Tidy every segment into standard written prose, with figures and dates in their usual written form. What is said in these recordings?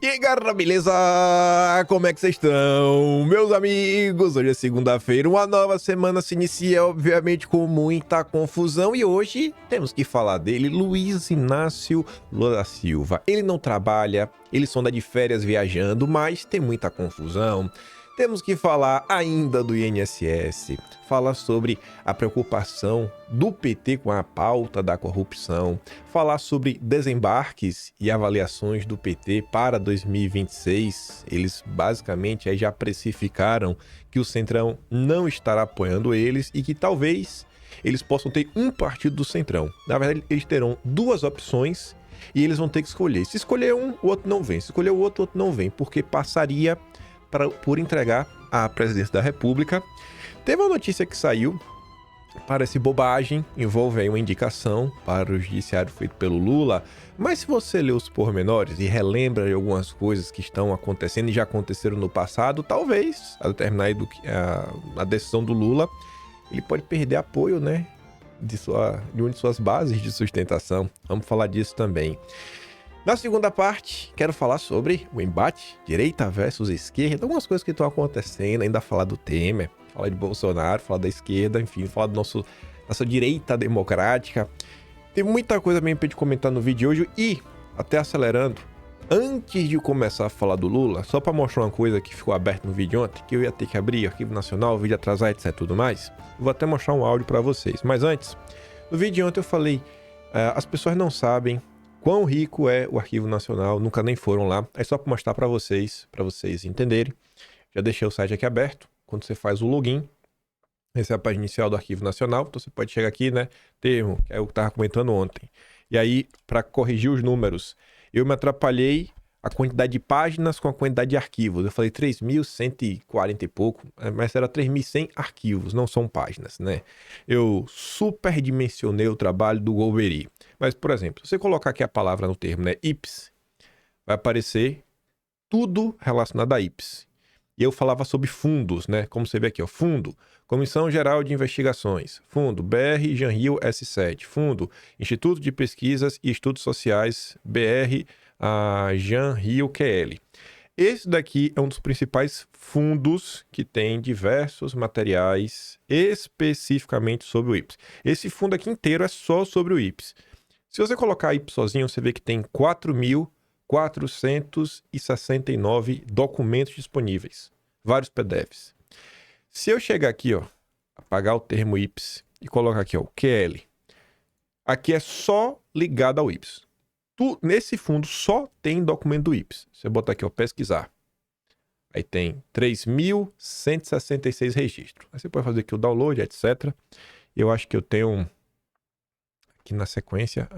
E aí, galera, beleza? Como é que vocês estão, meus amigos? Hoje é segunda-feira, uma nova semana se inicia, obviamente, com muita confusão. E hoje temos que falar dele, Luiz Inácio Lula da Silva. Ele não trabalha, ele só anda de férias viajando, mas tem muita confusão. Temos que falar ainda do INSS, falar sobre a preocupação do PT com a pauta da corrupção, falar sobre desembarques e avaliações do PT para 2026. Eles basicamente aí já precificaram que o Centrão não estará apoiando eles e que talvez eles possam ter um partido do Centrão. Na verdade, eles terão duas opções e eles vão ter que escolher. Se escolher um, o outro não vem. Se escolher o outro não vem, porque passaria por entregar a presidência da República. Teve uma notícia que saiu, parece bobagem, envolve aí uma indicação para o judiciário feito pelo Lula, mas se você ler os pormenores e relembra de algumas coisas que estão acontecendo e já aconteceram no passado, talvez, a determinar a decisão do Lula, ele pode perder apoio, né, de uma de suas bases de sustentação. Vamos falar disso também. Na segunda parte, quero falar sobre o embate direita versus esquerda, algumas coisas que estão acontecendo, ainda falar do Temer, falar de Bolsonaro, falar da esquerda, enfim, falar do nossa direita democrática. Tem muita coisa mesmo pra gente comentar no vídeo de hoje e, até acelerando, antes de começar a falar do Lula, só para mostrar uma coisa que ficou aberta no vídeo ontem, que eu ia ter que abrir Arquivo Nacional, vídeo atrasar, etc, tudo mais, eu vou até mostrar um áudio para vocês. Mas antes, no vídeo de ontem eu falei, as pessoas não sabem quão rico é o Arquivo Nacional, nunca nem foram lá. É só para mostrar para vocês entenderem. Já deixei o site aqui aberto. Quando você faz o login, essa é a página inicial do Arquivo Nacional. Então você pode chegar aqui, né? Termo, que é o que eu estava comentando ontem. E aí, para corrigir os números, eu me atrapalhei a quantidade de páginas com a quantidade de arquivos. Eu falei 3.140 e pouco, mas era 3.100 arquivos, não são páginas, né? Eu superdimensionei o trabalho do Golbery. Mas, por exemplo, se você colocar aqui a palavra no termo, né, IPS, vai aparecer tudo relacionado a IPS. E eu falava sobre fundos, né? Como você vê aqui, ó, fundo, Comissão Geral de Investigações, fundo BR Janrio S7, fundo Instituto de Pesquisas e Estudos Sociais BR Janrio QL. Esse daqui é um dos principais fundos que tem diversos materiais especificamente sobre o IPS. Esse fundo aqui inteiro é só sobre o IPS. Se você colocar IPS sozinho, você vê que tem 4.469 documentos disponíveis, vários PDFs. Se eu chegar aqui, ó, apagar o termo IPS e colocar aqui, ó, QL, aqui é só ligado ao IPS. Nesse fundo só tem documento do IPS. Você botar aqui, ó, pesquisar. Aí tem 3.166 registros. Aí você pode fazer aqui o download, etc. Eu acho que eu tenho aqui na sequência,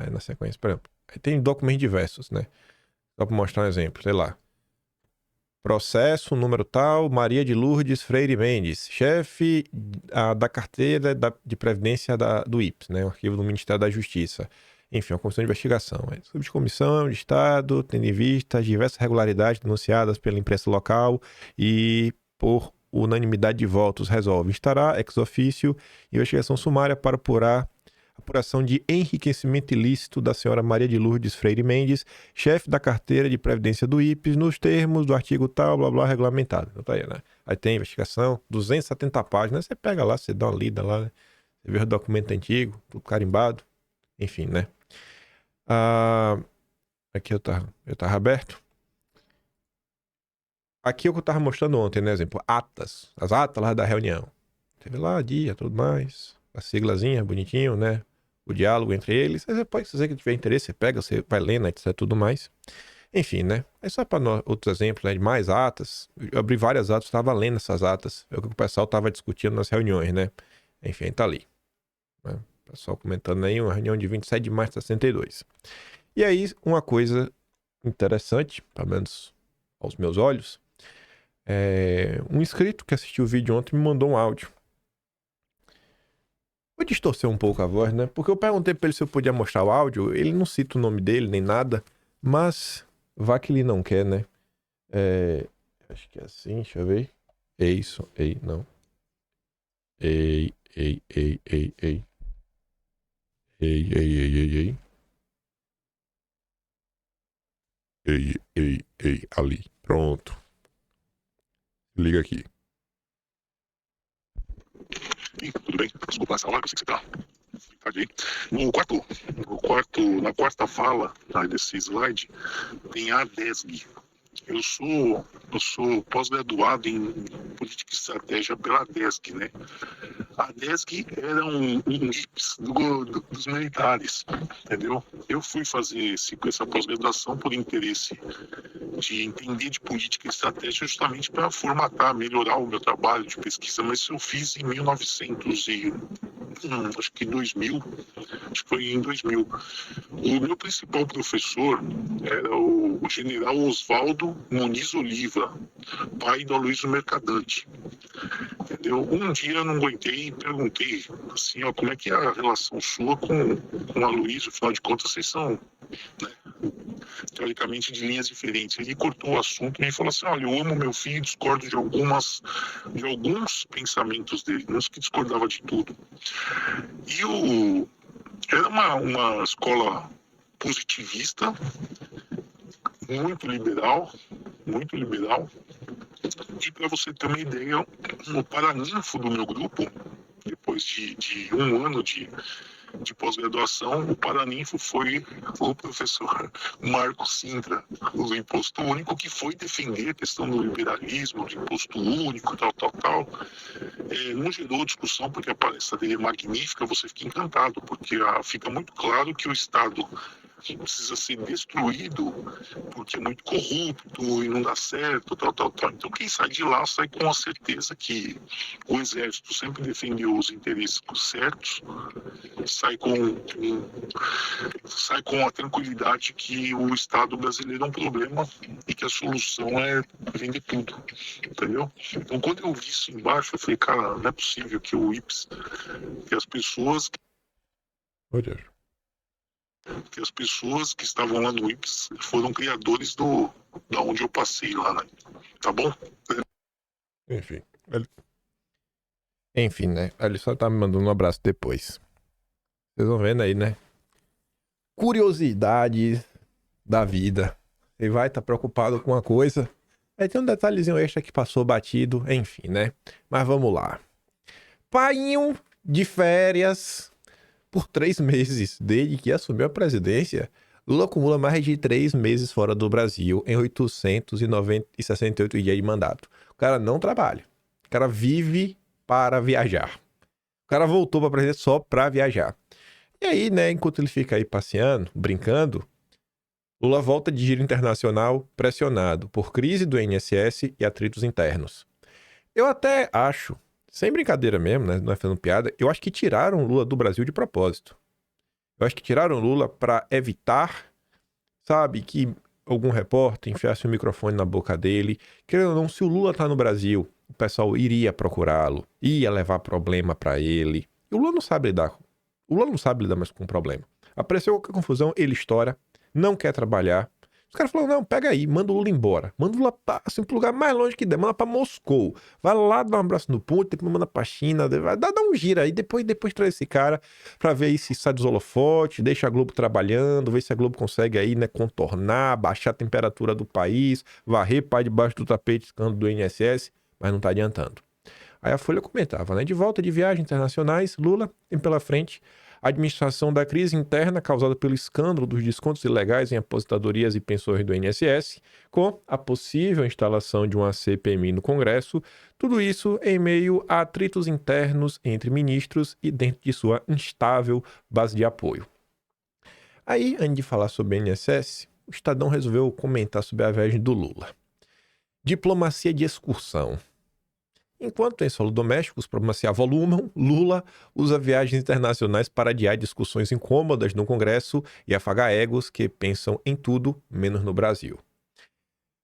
por exemplo, aí tem documentos diversos, né? Só para mostrar um exemplo, sei lá. Processo, número tal, Maria de Lourdes Freire Mendes, chefe da carteira de previdência do IPS, né? O arquivo do Ministério da Justiça. Enfim, uma comissão de investigação. Subcomissão de Estado, tendo em vista as diversas irregularidades denunciadas pela imprensa local e por unanimidade de votos, resolve instará ex officio investigação sumária para apuração de enriquecimento ilícito da senhora Maria de Lourdes Freire Mendes, chefe da carteira de previdência do IPS, nos termos do artigo tal, blá, blá, regulamentado. Então tá aí, né? Aí tem investigação, 270 páginas, você pega lá, você dá uma lida lá, né? Você vê o documento antigo, tudo carimbado, enfim, né? Aqui eu tava aberto. Aqui é o que eu tava mostrando ontem, né? Exemplo, atas, as atas lá da reunião. Teve lá, dia, tudo mais, a siglazinha, bonitinho, né? O diálogo entre eles. Aí você pode, se você tiver interesse, você pega, você vai lendo, etc, tudo mais. Enfim, né? É só para outros exemplos, né? De mais atas. Eu abri várias atas, estava lendo essas atas. É o que o pessoal estava discutindo nas reuniões, né? Enfim, tá ali. Né? O pessoal comentando aí, uma reunião de 27 de março de 62. E aí, uma coisa interessante, pelo menos aos meus olhos, um inscrito que assistiu o vídeo ontem me mandou um áudio. Vou distorcer um pouco a voz, né? Porque eu perguntei pra ele se eu podia mostrar o áudio. Ele não cita o nome dele nem nada, mas vá que ele não quer, né? Acho que é assim, deixa eu ver. É isso, ei, não. Ei. Ei. Ei, ali. Pronto. Liga aqui. Ih, tudo bem? Desculpa essa hora, eu sei que você tá tarde aí. Na quarta fala, tá, desse slide, tem a DESG. Eu sou pós-graduado em política e estratégia pela DESG, né? A DESG era um IPS dos militares, entendeu? Eu fui fazer essa pós-graduação por interesse de entender de política e estratégia justamente para formatar, melhorar o meu trabalho de pesquisa, mas isso eu fiz em 1900 e acho que 2000, acho que foi em 2000. O meu principal professor era o general Oswaldo Muniz Oliva, pai do Aloysio Mercadante. Entendeu? Um dia eu não aguentei e perguntei assim, ó, como é que é a relação sua com o Aloysio, afinal de contas vocês são, né, teoricamente de linhas diferentes. Ele cortou o assunto e me falou assim, olha, eu amo meu filho, discordo de alguns pensamentos dele, não que discordava de tudo. E era uma escola positivista, muito liberal, muito liberal. E para você ter uma ideia, no paraninfo do meu grupo, depois de um ano de pós-graduação, o paraninfo foi o professor Marco Sintra, o imposto único, que foi defender a questão do liberalismo, do imposto único, tal. Não gerou discussão, porque a palestra dele é magnífica, você fica encantado, porque fica muito claro que o Estado precisa ser destruído porque é muito corrupto e não dá certo, tal. Então quem sai de lá sai com a certeza que o exército sempre defendeu os interesses certos, sai com a tranquilidade que o Estado brasileiro é um problema e que a solução é vender tudo, entendeu? Então quando eu vi isso embaixo, eu falei, cara, não é possível que o IPS, que as pessoas que estavam lá no IPS foram criadores da onde eu passei lá, né? Tá bom? Enfim, né? Ele só tá me mandando um abraço depois. Vocês vão vendo aí, né? Curiosidades da vida. Você vai estar preocupado com uma coisa. Aí tem um detalhezinho extra que passou batido. Enfim, né? Mas vamos lá. Painho de férias por 3 meses, desde que assumiu a presidência, Lula acumula mais de 3 meses fora do Brasil em 868 dias de mandato. O cara não trabalha. O cara vive para viajar. O cara voltou para a presidência só para viajar. E aí, né, enquanto ele fica aí passeando, brincando, Lula volta de giro internacional pressionado por crise do INSS e atritos internos. Eu até acho, sem brincadeira mesmo, né, não é fazendo piada, eu acho que tiraram Lula do Brasil de propósito. Eu acho que tiraram Lula para evitar, sabe, que algum repórter enfiasse o microfone na boca dele. Querendo ou não, se o Lula tá no Brasil, o pessoal iria procurá-lo, ia levar problema para ele. E o Lula não sabe lidar. O Lula não sabe lidar mais com o problema. Apareceu qualquer confusão, ele estoura, não quer trabalhar. Os caras falaram, não, pega aí, manda o Lula embora. Manda o Lula assim, pro lugar mais longe que der, manda pra Moscou. Vai lá, dá um abraço no ponto, depois manda pra China, dá um giro aí, depois traz esse cara pra ver aí se sai dos holofotes, deixa a Globo trabalhando, ver se a Globo consegue aí, né, contornar, baixar a temperatura do país, varrer para debaixo do tapete escândalo do INSS, mas não tá adiantando. Aí a Folha comentava, né, de volta de viagens internacionais, Lula tem pela frente a administração da crise interna causada pelo escândalo dos descontos ilegais em aposentadorias e pensões do INSS, com a possível instalação de uma CPMI no Congresso, tudo isso em meio a atritos internos entre ministros e dentro de sua instável base de apoio. Aí, antes de falar sobre o INSS, o Estadão resolveu comentar sobre a viagem do Lula. Diplomacia de excursão. Enquanto em solo doméstico os problemas se avolumam, Lula usa viagens internacionais para adiar discussões incômodas no Congresso e afagar egos que pensam em tudo, menos no Brasil.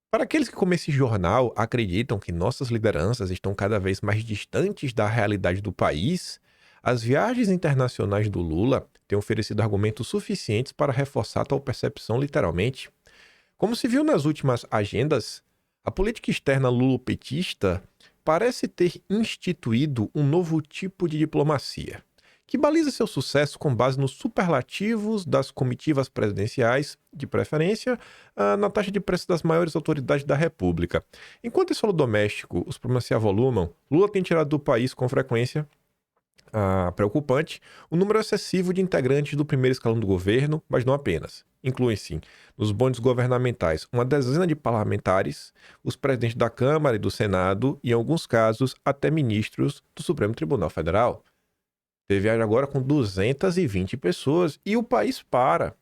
Para aqueles que, como esse jornal, acreditam que nossas lideranças estão cada vez mais distantes da realidade do país, as viagens internacionais do Lula têm oferecido argumentos suficientes para reforçar tal percepção literalmente. Como se viu nas últimas agendas, a política externa lulopetista parece ter instituído um novo tipo de diplomacia, que baliza seu sucesso com base nos superlativos das comitivas presidenciais, de preferência, na taxa de preço das maiores autoridades da República. Enquanto em solo doméstico os problemas se avolumam, Lula tem tirado do país com frequência preocupante o número excessivo de integrantes do primeiro escalão do governo, mas não apenas. Incluem-se nos bondes governamentais uma dezena de parlamentares, os presidentes da Câmara e do Senado e, em alguns casos, até ministros do Supremo Tribunal Federal. Teve viagem agora com 220 pessoas e o país para.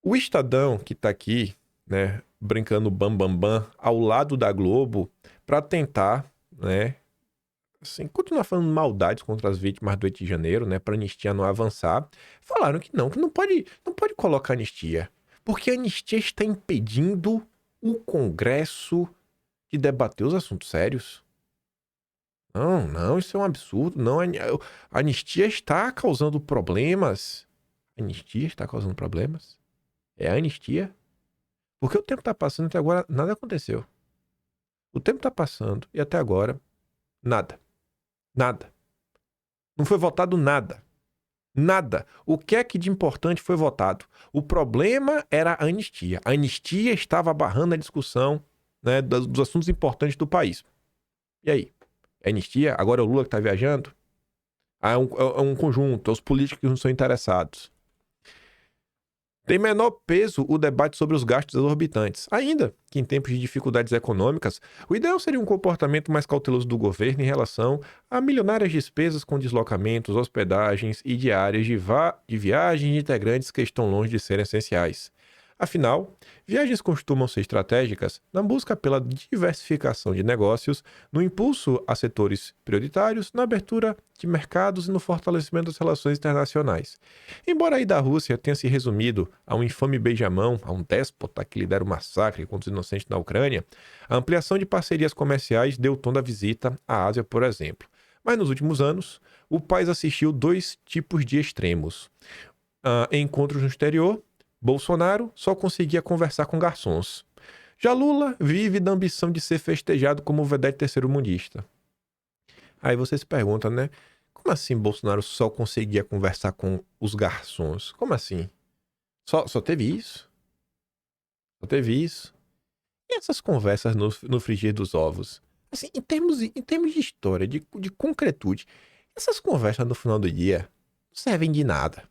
O Estadão, que está aqui, né, brincando bam, ao lado da Globo, para tentar, né, assim, continuar falando maldades contra as vítimas do 8 de janeiro, né, para a anistia não avançar, falaram que não pode colocar anistia, porque a anistia está impedindo o Congresso de debater os assuntos sérios. Não, isso é um absurdo. Não, a anistia está causando problemas. A anistia está causando problemas? É a anistia? Porque o tempo está passando e até agora nada aconteceu. O tempo está passando e até agora nada. Nada. Não foi votado nada. Nada. O que é que de importante foi votado? O problema era a anistia. A anistia estava barrando a discussão, né, dos assuntos importantes do país. E aí? É anistia? Agora é o Lula que está viajando? É um conjunto, os políticos que não são interessados. Tem menor peso o debate sobre os gastos exorbitantes, ainda que em tempos de dificuldades econômicas, o ideal seria um comportamento mais cauteloso do governo em relação a milionárias despesas com deslocamentos, hospedagens e diárias de viagens de integrantes que estão longe de serem essenciais. Afinal, viagens costumam ser estratégicas na busca pela diversificação de negócios, no impulso a setores prioritários, na abertura de mercados e no fortalecimento das relações internacionais. Embora a ida à Rússia tenha se resumido a um infame beijamão, a um déspota que lidera o massacre contra os inocentes na Ucrânia, a ampliação de parcerias comerciais deu o tom da visita à Ásia, por exemplo. Mas nos últimos anos, o país assistiu dois tipos de extremos. Encontros no exterior. Bolsonaro só conseguia conversar com garçons. Já Lula vive da ambição de ser festejado como vedete terceiro-mundista. Aí você se pergunta, né? Como assim Bolsonaro só conseguia conversar com os garçons? Como assim? Só teve isso? Só teve isso? E essas conversas no frigir dos ovos? Assim, em termos de história, de concretude, essas conversas no final do dia não servem de nada.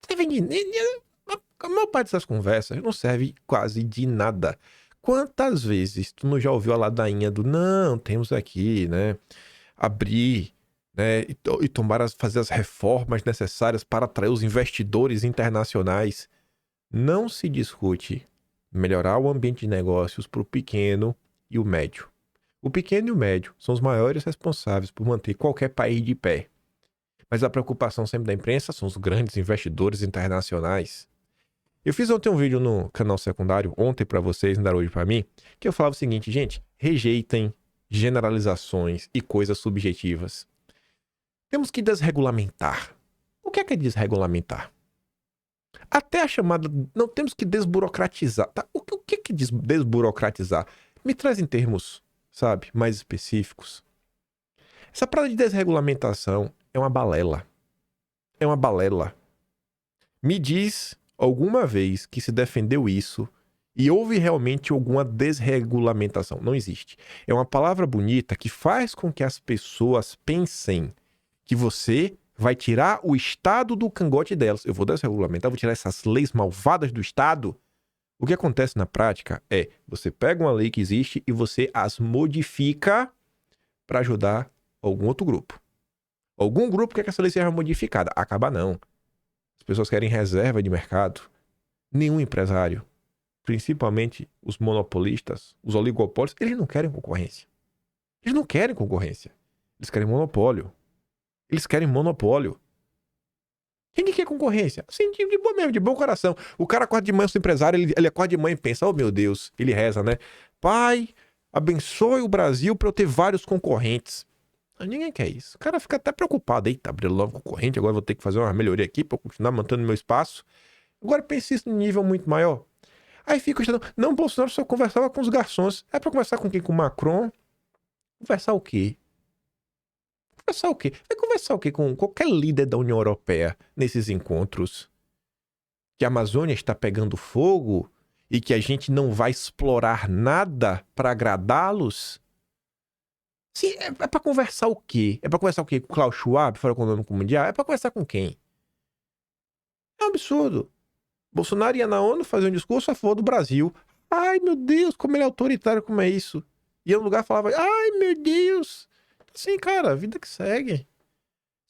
Servem de... A maior parte dessas conversas não serve quase de nada. Quantas vezes tu não já ouviu a ladainha do não, temos aqui, né, abrir, né, e fazer as reformas necessárias para atrair os investidores internacionais. Não se discute melhorar o ambiente de negócios para o pequeno e o médio. O pequeno e o médio são os maiores responsáveis por manter qualquer país de pé. Mas a preocupação sempre da imprensa são os grandes investidores internacionais. Eu fiz ontem um vídeo no canal secundário, ontem pra vocês, não era hoje pra mim, que eu falava o seguinte, gente, rejeitem generalizações e coisas subjetivas. Temos que desregulamentar. O que é desregulamentar? Até a chamada... Não, temos que desburocratizar. Tá? O que é desburocratizar? Me traz em termos, sabe, mais específicos. Essa parada de desregulamentação é uma balela. É uma balela. Me diz... alguma vez que se defendeu isso e houve realmente alguma desregulamentação. Não existe. É uma palavra bonita que faz com que as pessoas pensem que você vai tirar o Estado do cangote delas. Eu vou desregulamentar, vou tirar essas leis malvadas do Estado. O que acontece na prática é, você pega uma lei que existe e você as modifica para ajudar algum outro grupo. Algum grupo quer que essa lei seja modificada. Acaba não. As pessoas querem reserva de mercado. Nenhum empresário, principalmente os monopolistas, os oligopólios, eles não querem concorrência. Eles não querem concorrência. Eles querem monopólio. Eles querem monopólio. Quem que quer concorrência? Assim, de boa mesmo, de bom coração. O cara acorda de manhã, o empresário, ele acorda de manhã e pensa, oh meu Deus, ele reza, né? Pai, abençoe o Brasil para eu ter vários concorrentes. Ninguém quer isso. O cara fica até preocupado. Eita, abriu logo concorrente, agora vou ter que fazer uma melhoria aqui para eu continuar mantendo meu espaço. Agora pense isso num nível muito maior. Aí fica achando, não, Bolsonaro só conversava com os garçons. É para conversar com quem? Com o Macron? Conversar o quê? Conversar o quê? Vai conversar o quê com qualquer líder da União Europeia nesses encontros? Que a Amazônia está pegando fogo e que a gente não vai explorar nada para agradá-los? Sim, é para conversar o quê? É para conversar o quê? Com o Klaus Schwab, fora econômico mundial? É para conversar com quem? É um absurdo. Bolsonaro ia na ONU fazer um discurso a favor do Brasil. Ai, meu Deus, como ele é autoritário, como é isso? Ia no lugar e falava, ai, meu Deus. Assim, cara, a vida que segue.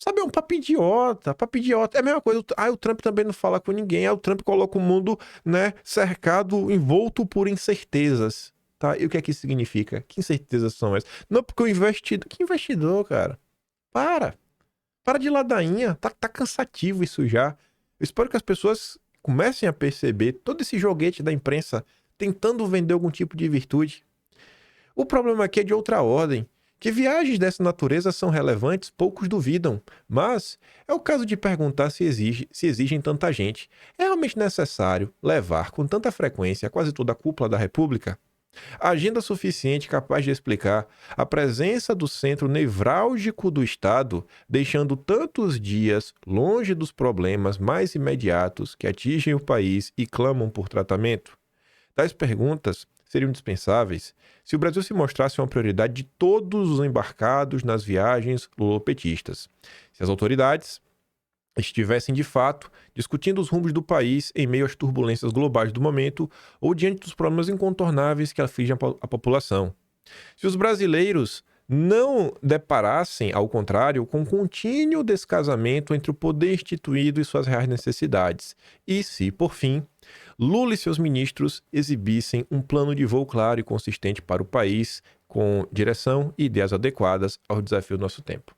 Sabe, é um papo idiota, papo idiota. É a mesma coisa. O Trump também não fala com ninguém. O Trump coloca o mundo, né, cercado, envolto por incertezas. Tá? E o que é que isso significa? Que incertezas são essas? Não, porque o investidor... Que investidor, cara? Para de ladainha. Tá cansativo isso já. Eu espero que as pessoas comecem a perceber todo esse joguete da imprensa tentando vender algum tipo de virtude. O problema aqui é de outra ordem. Que viagens dessa natureza são relevantes, poucos duvidam, mas é o caso de perguntar se exigem tanta gente. É realmente necessário levar com tanta frequência quase toda a cúpula da República? Agenda suficiente capaz de explicar a presença do centro nevrálgico do Estado, deixando tantos dias longe dos problemas mais imediatos que atingem o país e clamam por tratamento? Tais perguntas seriam indispensáveis se o Brasil se mostrasse uma prioridade de todos os embarcados nas viagens lulopetistas. Se as autoridades estivessem, de fato, discutindo os rumos do país em meio às turbulências globais do momento ou diante dos problemas incontornáveis que afligem a população. Se os brasileiros não deparassem, ao contrário, com um contínuo descasamento entre o poder instituído e suas reais necessidades. E se, por fim, Lula e seus ministros exibissem um plano de voo claro e consistente para o país, com direção e ideias adequadas ao desafio do nosso tempo.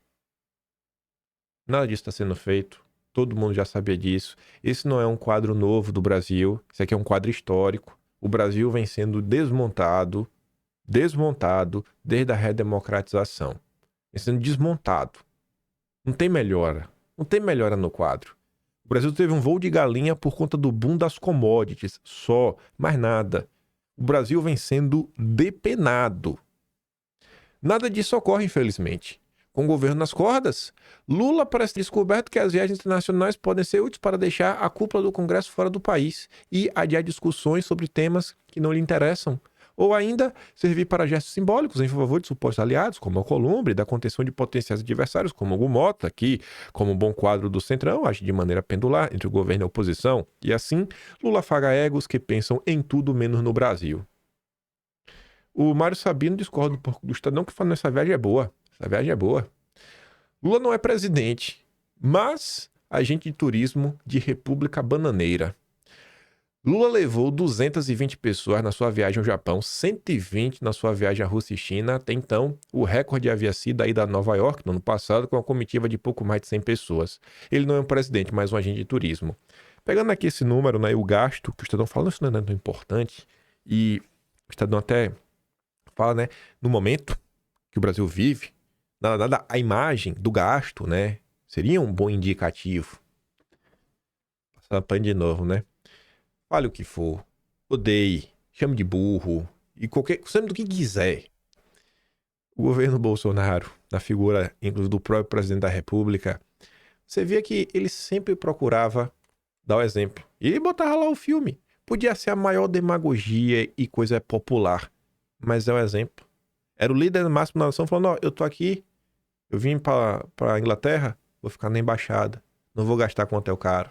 Nada disso está sendo feito. Todo mundo já sabia disso. Esse não é um quadro novo do Brasil. Isso aqui é um quadro histórico. O Brasil vem sendo desmontado desde a redemocratização. Vem sendo desmontado. Não tem melhora. Não tem melhora no quadro. O Brasil teve um voo de galinha por conta do boom das commodities. Só. Mais nada. O Brasil vem sendo depenado. Nada disso ocorre, infelizmente. Com o governo nas cordas, Lula parece ter descoberto que as viagens internacionais podem ser úteis para deixar a cúpula do Congresso fora do país e adiar discussões sobre temas que não lhe interessam, ou ainda servir para gestos simbólicos em favor de supostos aliados, como a Columbre, da contenção de potenciais adversários, como o Mota, que, como um bom quadro do Centrão, age de maneira pendular entre o governo e a oposição, e assim, Lula afaga egos que pensam em tudo menos no Brasil. O Mário Sabino discorda um pouco do Estadão, que fala que essa viagem é boa. Essa viagem é boa. Lula não é presidente, mas agente de turismo de República Bananeira. Lula levou 220 pessoas na sua viagem ao Japão, 120 na sua viagem à Rússia e China. Até então, o recorde havia sido a ida a Nova York no ano passado, com uma comitiva de pouco mais de 100 pessoas. Ele não é um presidente, mas um agente de turismo. Pegando aqui esse número, né, o gasto, que o Estadão fala, isso não é tão importante, e o Estadão até fala, né, no momento que o Brasil vive, nada, a imagem do gasto, né, seria um bom indicativo. Passar a pan de novo, né? Fale o que for, odeie, chame de burro, e chame do que quiser. O governo Bolsonaro, na figura, inclusive, do próprio presidente da República, você via que ele sempre procurava dar o exemplo. E ele botava lá o filme. Podia ser a maior demagogia e coisa popular, mas é o exemplo. Era o líder máximo da nação falando, ó, eu tô aqui, eu vim pra Inglaterra, vou ficar na embaixada, não vou gastar com hotel caro.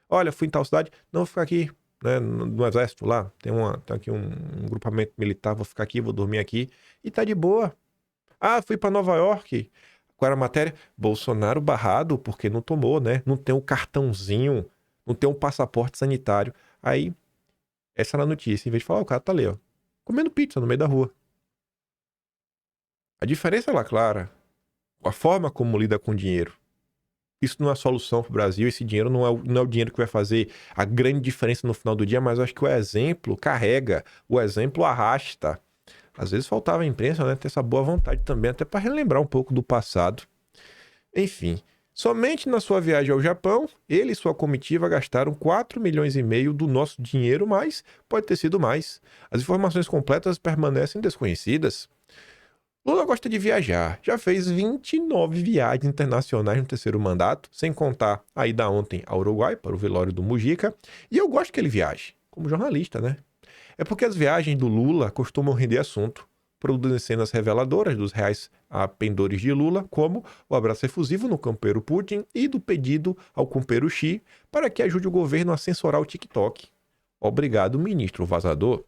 Olha, fui em tal cidade, não vou ficar aqui, né, no exército lá, tem aqui um grupamento militar, vou ficar aqui, vou dormir aqui, e tá de boa. Ah, fui pra Nova York, qual era a matéria? Bolsonaro barrado porque não tomou, né, não tem um cartãozinho, não tem um passaporte sanitário. Aí, essa era a notícia, em vez de falar, o cara tá ali, ó, comendo pizza no meio da rua. A diferença é lá clara, a forma como lida com o dinheiro. Isso não é a solução para o Brasil, esse dinheiro não é o dinheiro que vai fazer a grande diferença no final do dia, mas eu acho que o exemplo carrega, o exemplo arrasta. Às vezes faltava a imprensa, né, ter essa boa vontade também, até para relembrar um pouco do passado. Enfim, somente na sua viagem ao Japão, ele e sua comitiva gastaram 4,5 milhões do nosso dinheiro, mas pode ter sido mais. As informações completas permanecem desconhecidas. Lula gosta de viajar. Já fez 29 viagens internacionais no terceiro mandato, sem contar a ida ontem ao Uruguai para o velório do Mujica. E eu gosto que ele viaje, como jornalista, né? É porque as viagens do Lula costumam render assunto, produzindo cenas reveladoras dos reais pendores de Lula, como o abraço efusivo no campeiro Putin e do pedido ao compeiro Xi para que ajude o governo a censurar o TikTok. Obrigado, ministro vazador.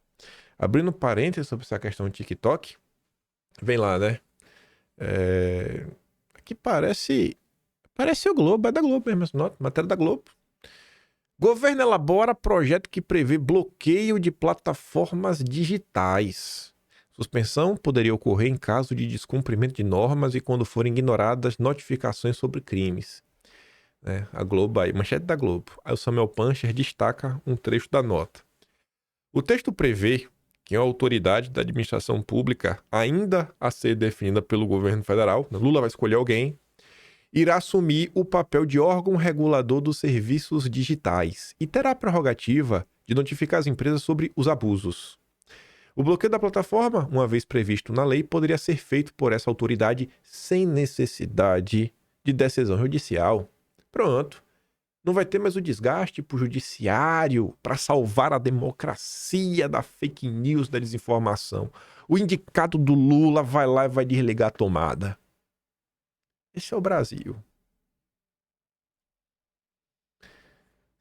Abrindo parênteses sobre essa questão do TikTok, vem lá, né? Aqui parece o Globo, é da Globo mesmo, essa nota, matéria da Globo. Governo elabora projeto que prevê bloqueio de plataformas digitais. Suspensão poderia ocorrer em caso de descumprimento de normas e quando forem ignoradas notificações sobre crimes. A Globo aí, manchete da Globo. Aí o Samuel Pancher destaca um trecho da nota. O texto prevê que a autoridade da administração pública, ainda a ser definida pelo governo federal, Lula vai escolher alguém, irá assumir o papel de órgão regulador dos serviços digitais e terá a prerrogativa de notificar as empresas sobre os abusos. O bloqueio da plataforma, uma vez previsto na lei, poderia ser feito por essa autoridade sem necessidade de decisão judicial. Pronto. Não vai ter mais o desgaste para o judiciário para salvar a democracia da fake news, da desinformação. O indicado do Lula vai lá e vai desligar a tomada. Esse é o Brasil.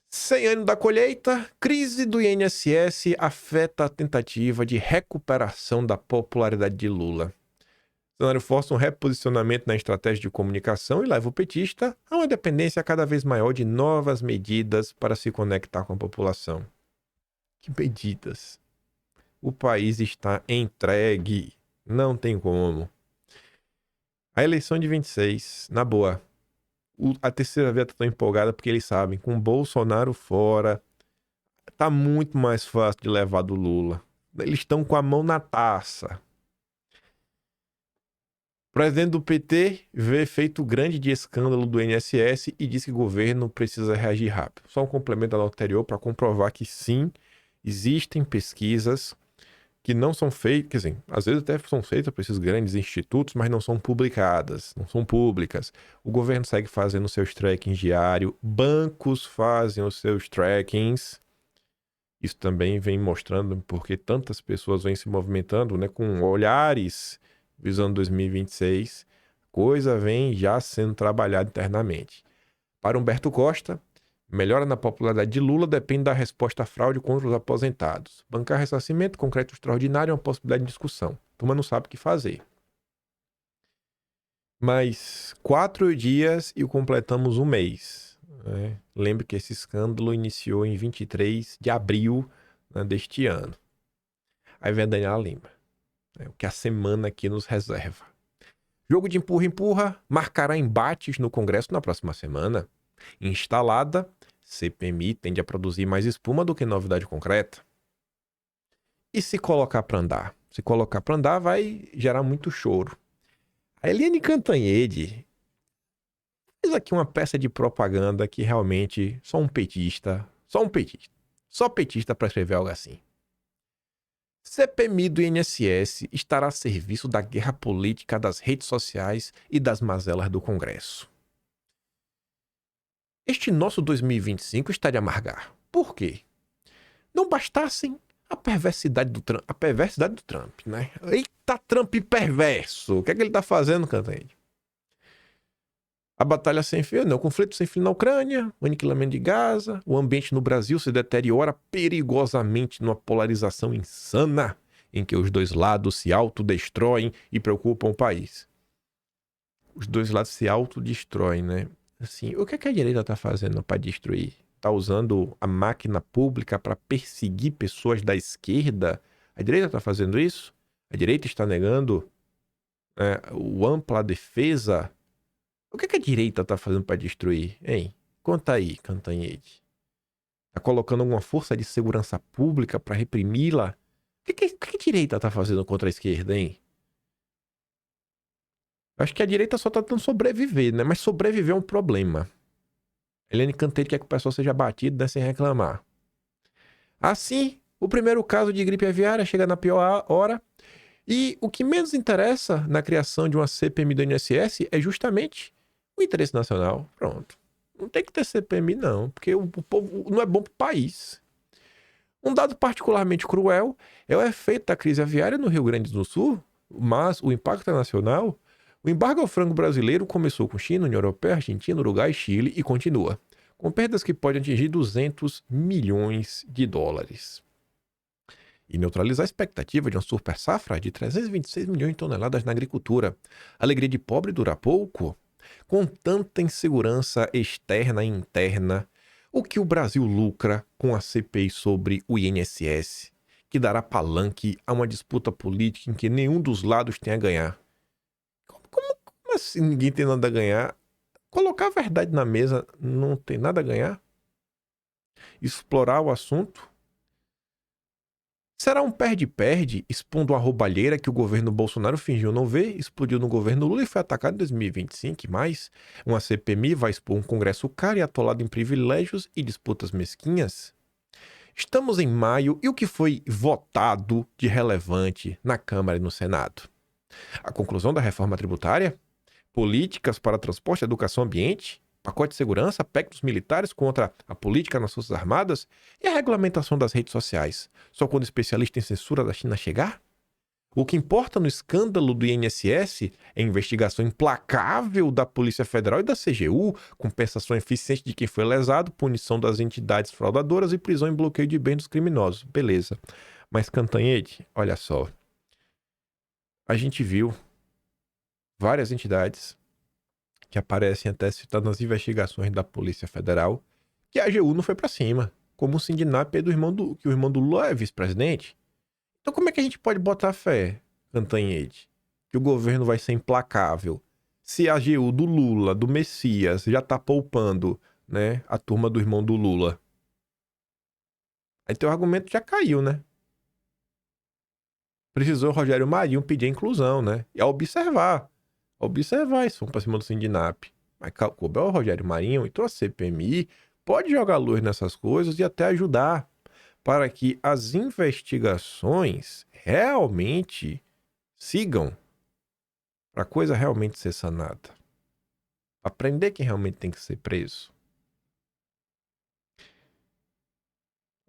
100 anos da colheita, crise do INSS afeta a tentativa de recuperação da popularidade de Lula. O cenário força um reposicionamento na estratégia de comunicação e leva o petista a uma dependência cada vez maior de novas medidas para se conectar com a população. Que medidas? O país está entregue. Não tem como. A eleição de 26, na boa. A terceira via tá tão empolgada porque eles sabem, com Bolsonaro fora, tá muito mais fácil de levar do Lula. Eles estão com a mão na taça. O presidente do PT vê feito grande de escândalo do INSS e diz que o governo precisa reagir rápido. Só um complemento da nota anterior para comprovar que sim, existem pesquisas que não são feitas, quer dizer, às vezes até são feitas por esses grandes institutos, mas não são publicadas, não são públicas. O governo segue fazendo seus trackings diários, bancos fazem os seus trackings. Isso também vem mostrando porque tantas pessoas vêm se movimentando, né, com olhares visando 2026. Coisa vem já sendo trabalhada internamente. Para Humberto Costa, melhora na popularidade de Lula depende da resposta à fraude contra os aposentados. Bancar ressarcimento com crédito extraordinário é uma possibilidade de discussão. A turma não sabe o que fazer. Mas 4 dias e completamos um mês. Lembre que esse escândalo iniciou em 23 de abril, né, deste ano. Aí vem a Daniela Lima. O que a semana aqui nos reserva. Jogo de empurra-empurra marcará embates no Congresso na próxima semana. Instalada, CPMI tende a produzir mais espuma do que novidade concreta. E se colocar para andar? Se colocar para andar vai gerar muito choro. A Eliane Cantanhede fez aqui uma peça de propaganda que realmente só petista para escrever algo assim. CPMI do INSS estará a serviço da guerra política das redes sociais e das mazelas do Congresso. Este nosso 2025 está de amargar. Por quê? Não bastassem a perversidade do Trump, né? Eita, Trump perverso! O que é que ele está fazendo, Cantanhede? A batalha sem fim, o conflito sem fim na Ucrânia, o aniquilamento de Gaza, o ambiente no Brasil se deteriora perigosamente numa polarização insana em que os dois lados se autodestroem e preocupam o país. Os dois lados se autodestroem, né? Assim, o que é que a direita está fazendo para destruir? Está usando a máquina pública para perseguir pessoas da esquerda? A direita está fazendo isso? A direita está negando o ampla defesa? O que a direita tá fazendo para destruir, hein? Conta aí, Cantanhede. Tá colocando alguma força de segurança pública para reprimi-la? O que a direita tá fazendo contra a esquerda, hein? Acho que a direita só tá tentando sobreviver, né? Mas sobreviver é um problema. Eliane Cantanhede quer que o pessoal seja batido, né? Sem reclamar. Assim, o primeiro caso de gripe aviária chega na pior hora E o que menos interessa na criação de uma CPMI do INSS é justamente o interesse nacional. Pronto. Não tem que ter CPMI, não, porque o povo não é bom para o país. Um dado particularmente cruel é o efeito da crise aviária no Rio Grande do Sul, mas o impacto é nacional. O embargo ao frango brasileiro começou com China, União Europeia, Argentina, Uruguai e Chile e continua, com perdas que podem atingir 200 milhões de dólares. E neutralizar a expectativa de uma super safra de 326 milhões de toneladas na agricultura. Alegria de pobre dura pouco. Com tanta insegurança externa e interna, o que o Brasil lucra com a CPI sobre o INSS, que dará palanque a uma disputa política em que nenhum dos lados tem a ganhar? Como assim ninguém tem nada a ganhar? Colocar a verdade na mesa não tem nada a ganhar? Explorar o assunto? Será um perde-perde, expondo a roubalheira que o governo Bolsonaro fingiu não ver, explodiu no governo Lula e foi atacado em 2025, e mais? Uma CPMI vai expor um Congresso caro e atolado em privilégios e disputas mesquinhas? Estamos em maio e o que foi votado de relevante na Câmara e no Senado? A conclusão da reforma tributária? Políticas para transporte, educação e ambiente? Pacote de segurança, PEC dos militares contra a política nas Forças Armadas e a regulamentação das redes sociais, só quando especialista em censura da China chegar? O que importa no escândalo do INSS é a investigação implacável da Polícia Federal e da CGU, compensação eficiente de quem foi lesado, punição das entidades fraudadoras e prisão e bloqueio de bens dos criminosos. Beleza. Mas, Cantanhede, olha só. A gente viu várias entidades que aparecem até citadas nas investigações da Polícia Federal, que a AGU não foi pra cima, como o Sindinap é que o irmão do Lula é vice-presidente. Então como é que a gente pode botar fé, Cantanhede, que o governo vai ser implacável, se a AGU do Lula, do Messias, já tá poupando, né, a turma do irmão do Lula? Aí teu argumento já caiu, né? Precisou o Rogério Marinho pedir a inclusão, né? E observar isso pra cima do Sindinap. Mas coube ao Rogério Marinho, então a CPMI pode jogar luz nessas coisas e até ajudar para que as investigações realmente sigam, para a coisa realmente ser sanada. Aprender quem realmente tem que ser preso.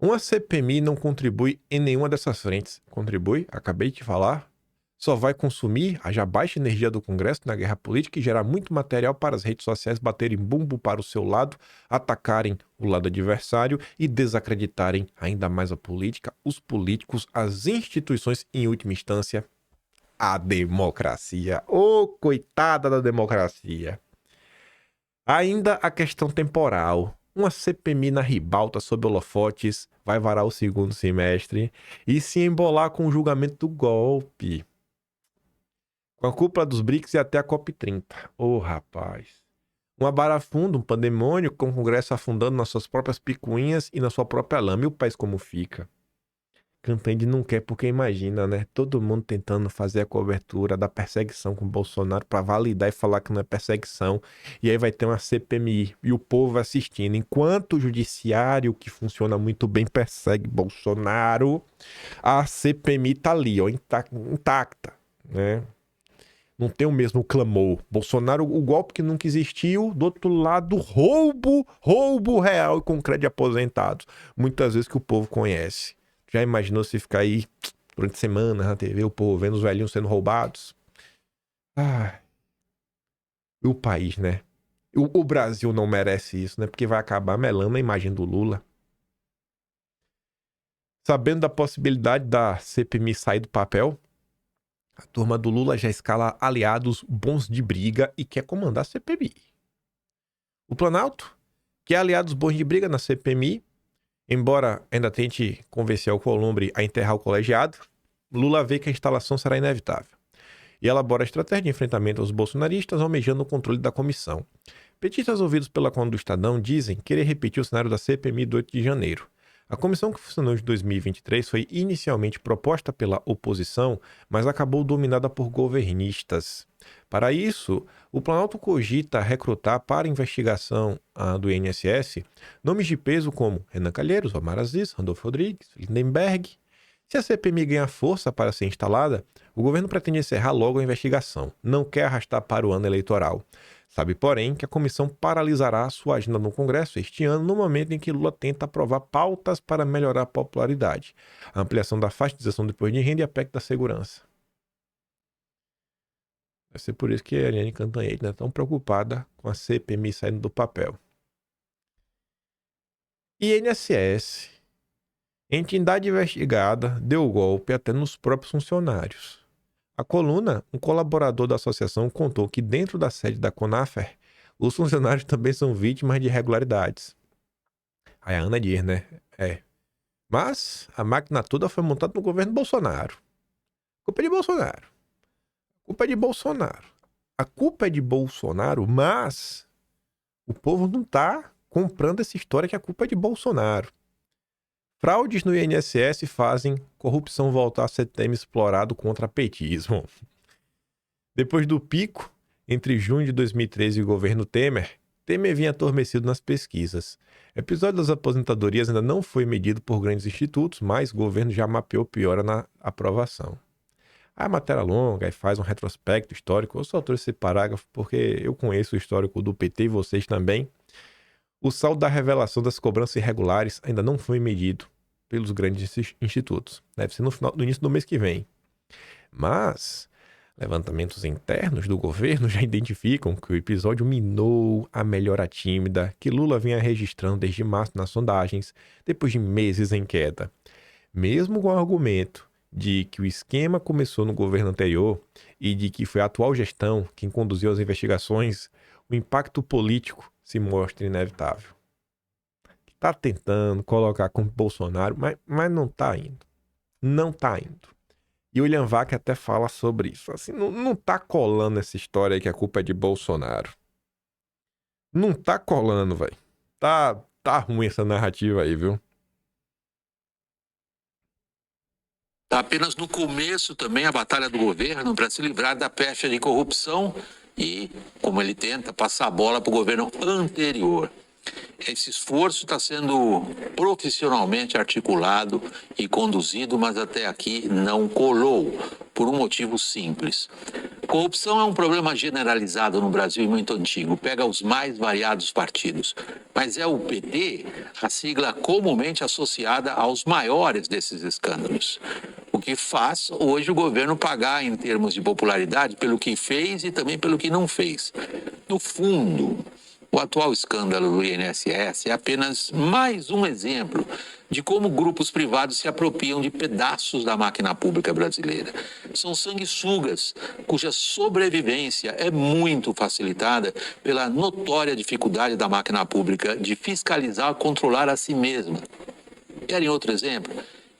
Uma CPMI não contribui em nenhuma dessas frentes. Contribui, acabei de falar. Só vai consumir a já baixa energia do Congresso na guerra política e gerar muito material para as redes sociais baterem bumbo para o seu lado, atacarem o lado adversário e desacreditarem ainda mais a política, os políticos, as instituições e, em última instância, a democracia. Ô, coitada da democracia! Ainda a questão temporal. Uma CPMI na ribalta sob holofotes vai varar o segundo semestre e se embolar com o julgamento do golpe. Com a cúpula dos BRICS e até a COP30. Ô, rapaz. Um abarafundo, um pandemônio, com o Congresso afundando nas suas próprias picuinhas e na sua própria lama. E o país como fica? Cantanhede não quer porque imagina, né? Todo mundo tentando fazer a cobertura da perseguição com o Bolsonaro para validar e falar que não é perseguição. E aí vai ter uma CPMI e o povo assistindo. Enquanto o judiciário, que funciona muito bem, persegue Bolsonaro, a CPMI tá ali, ó, intacta, né? Não tem o mesmo clamor. Bolsonaro, o golpe que nunca existiu. Do outro lado, roubo real e concreto de aposentados. Muitas vezes que o povo conhece. Já imaginou se ficar aí durante semanas na TV, o povo vendo os velhinhos sendo roubados? Ah, e o país, né? O Brasil não merece isso, né? Porque vai acabar melando a imagem do Lula. Sabendo da possibilidade da CPMI sair do papel, a turma do Lula já escala aliados bons de briga e quer comandar a CPMI. O Planalto quer aliados bons de briga na CPMI, embora ainda tente convencer o Columbre a enterrar o colegiado, Lula vê que a instalação será inevitável e elabora a estratégia de enfrentamento aos bolsonaristas, almejando o controle da comissão. Petistas ouvidos pela coluna do Estadão dizem querer repetir o cenário da CPMI do 8 de janeiro. A comissão que funcionou em 2023 foi inicialmente proposta pela oposição, mas acabou dominada por governistas. Para isso, o Planalto cogita recrutar para a investigação do INSS nomes de peso como Renan Calheiros, Omar Aziz, Randolfo Rodrigues, Lindenberg. Se a CPMI ganhar força para ser instalada, o governo pretende encerrar logo a investigação. Não quer arrastar para o ano eleitoral. Sabe, porém, que a comissão paralisará sua agenda no Congresso este ano, no momento em que Lula tenta aprovar pautas para melhorar a popularidade, a ampliação da faixa de isenção do imposto de renda e a PEC da segurança. Vai ser por isso que a Eliane Cantanhede não é tão preocupada com a CPMI saindo do papel. INSS. Entidade investigada deu golpe até nos próprios funcionários. A coluna, um colaborador da associação, contou que dentro da sede da Conafer, os funcionários também são vítimas de irregularidades. Aí a Ana diz, né? Mas a máquina toda foi montada no governo Bolsonaro. Culpa é de Bolsonaro. Culpa é de Bolsonaro. A culpa é de Bolsonaro, mas o povo não tá comprando essa história que a culpa é de Bolsonaro. Fraudes no INSS fazem corrupção voltar a ser tema explorado contra petismo. Depois do pico, entre junho de 2013 e o governo Temer vinha adormecido nas pesquisas. O episódio das aposentadorias ainda não foi medido por grandes institutos, mas o governo já mapeou piora na aprovação. A matéria longa e faz um retrospecto histórico. Eu só trouxe esse parágrafo porque eu conheço o histórico do PT e vocês também. O saldo da revelação das cobranças irregulares ainda não foi medido pelos grandes institutos. Deve ser no início do mês que vem. Mas levantamentos internos do governo já identificam que o episódio minou a melhora tímida que Lula vinha registrando desde março nas sondagens, depois de meses em queda. Mesmo com o argumento de que o esquema começou no governo anterior e de que foi a atual gestão quem conduziu as investigações, o impacto político se mostra inevitável. Está tentando colocar como Bolsonaro, mas não está indo. Não está indo. E o William Vac até fala sobre isso. Assim, não tá colando essa história aí que a culpa é de Bolsonaro. Não tá colando, velho. Tá ruim essa narrativa aí, viu? Está apenas no começo também a batalha do governo para se livrar da pecha de corrupção e, como ele tenta, passar a bola para o governo anterior. Esse esforço está sendo profissionalmente articulado e conduzido, mas até aqui não colou, por um motivo simples. Corrupção é um problema generalizado no Brasil e muito antigo, pega os mais variados partidos. Mas é o PT a sigla comumente associada aos maiores desses escândalos. O que faz hoje o governo pagar em termos de popularidade pelo que fez e também pelo que não fez. No fundo, o atual escândalo do INSS é apenas mais um exemplo de como grupos privados se apropriam de pedaços da máquina pública brasileira. São sanguessugas cuja sobrevivência é muito facilitada pela notória dificuldade da máquina pública de fiscalizar e controlar a si mesma. Querem outro exemplo?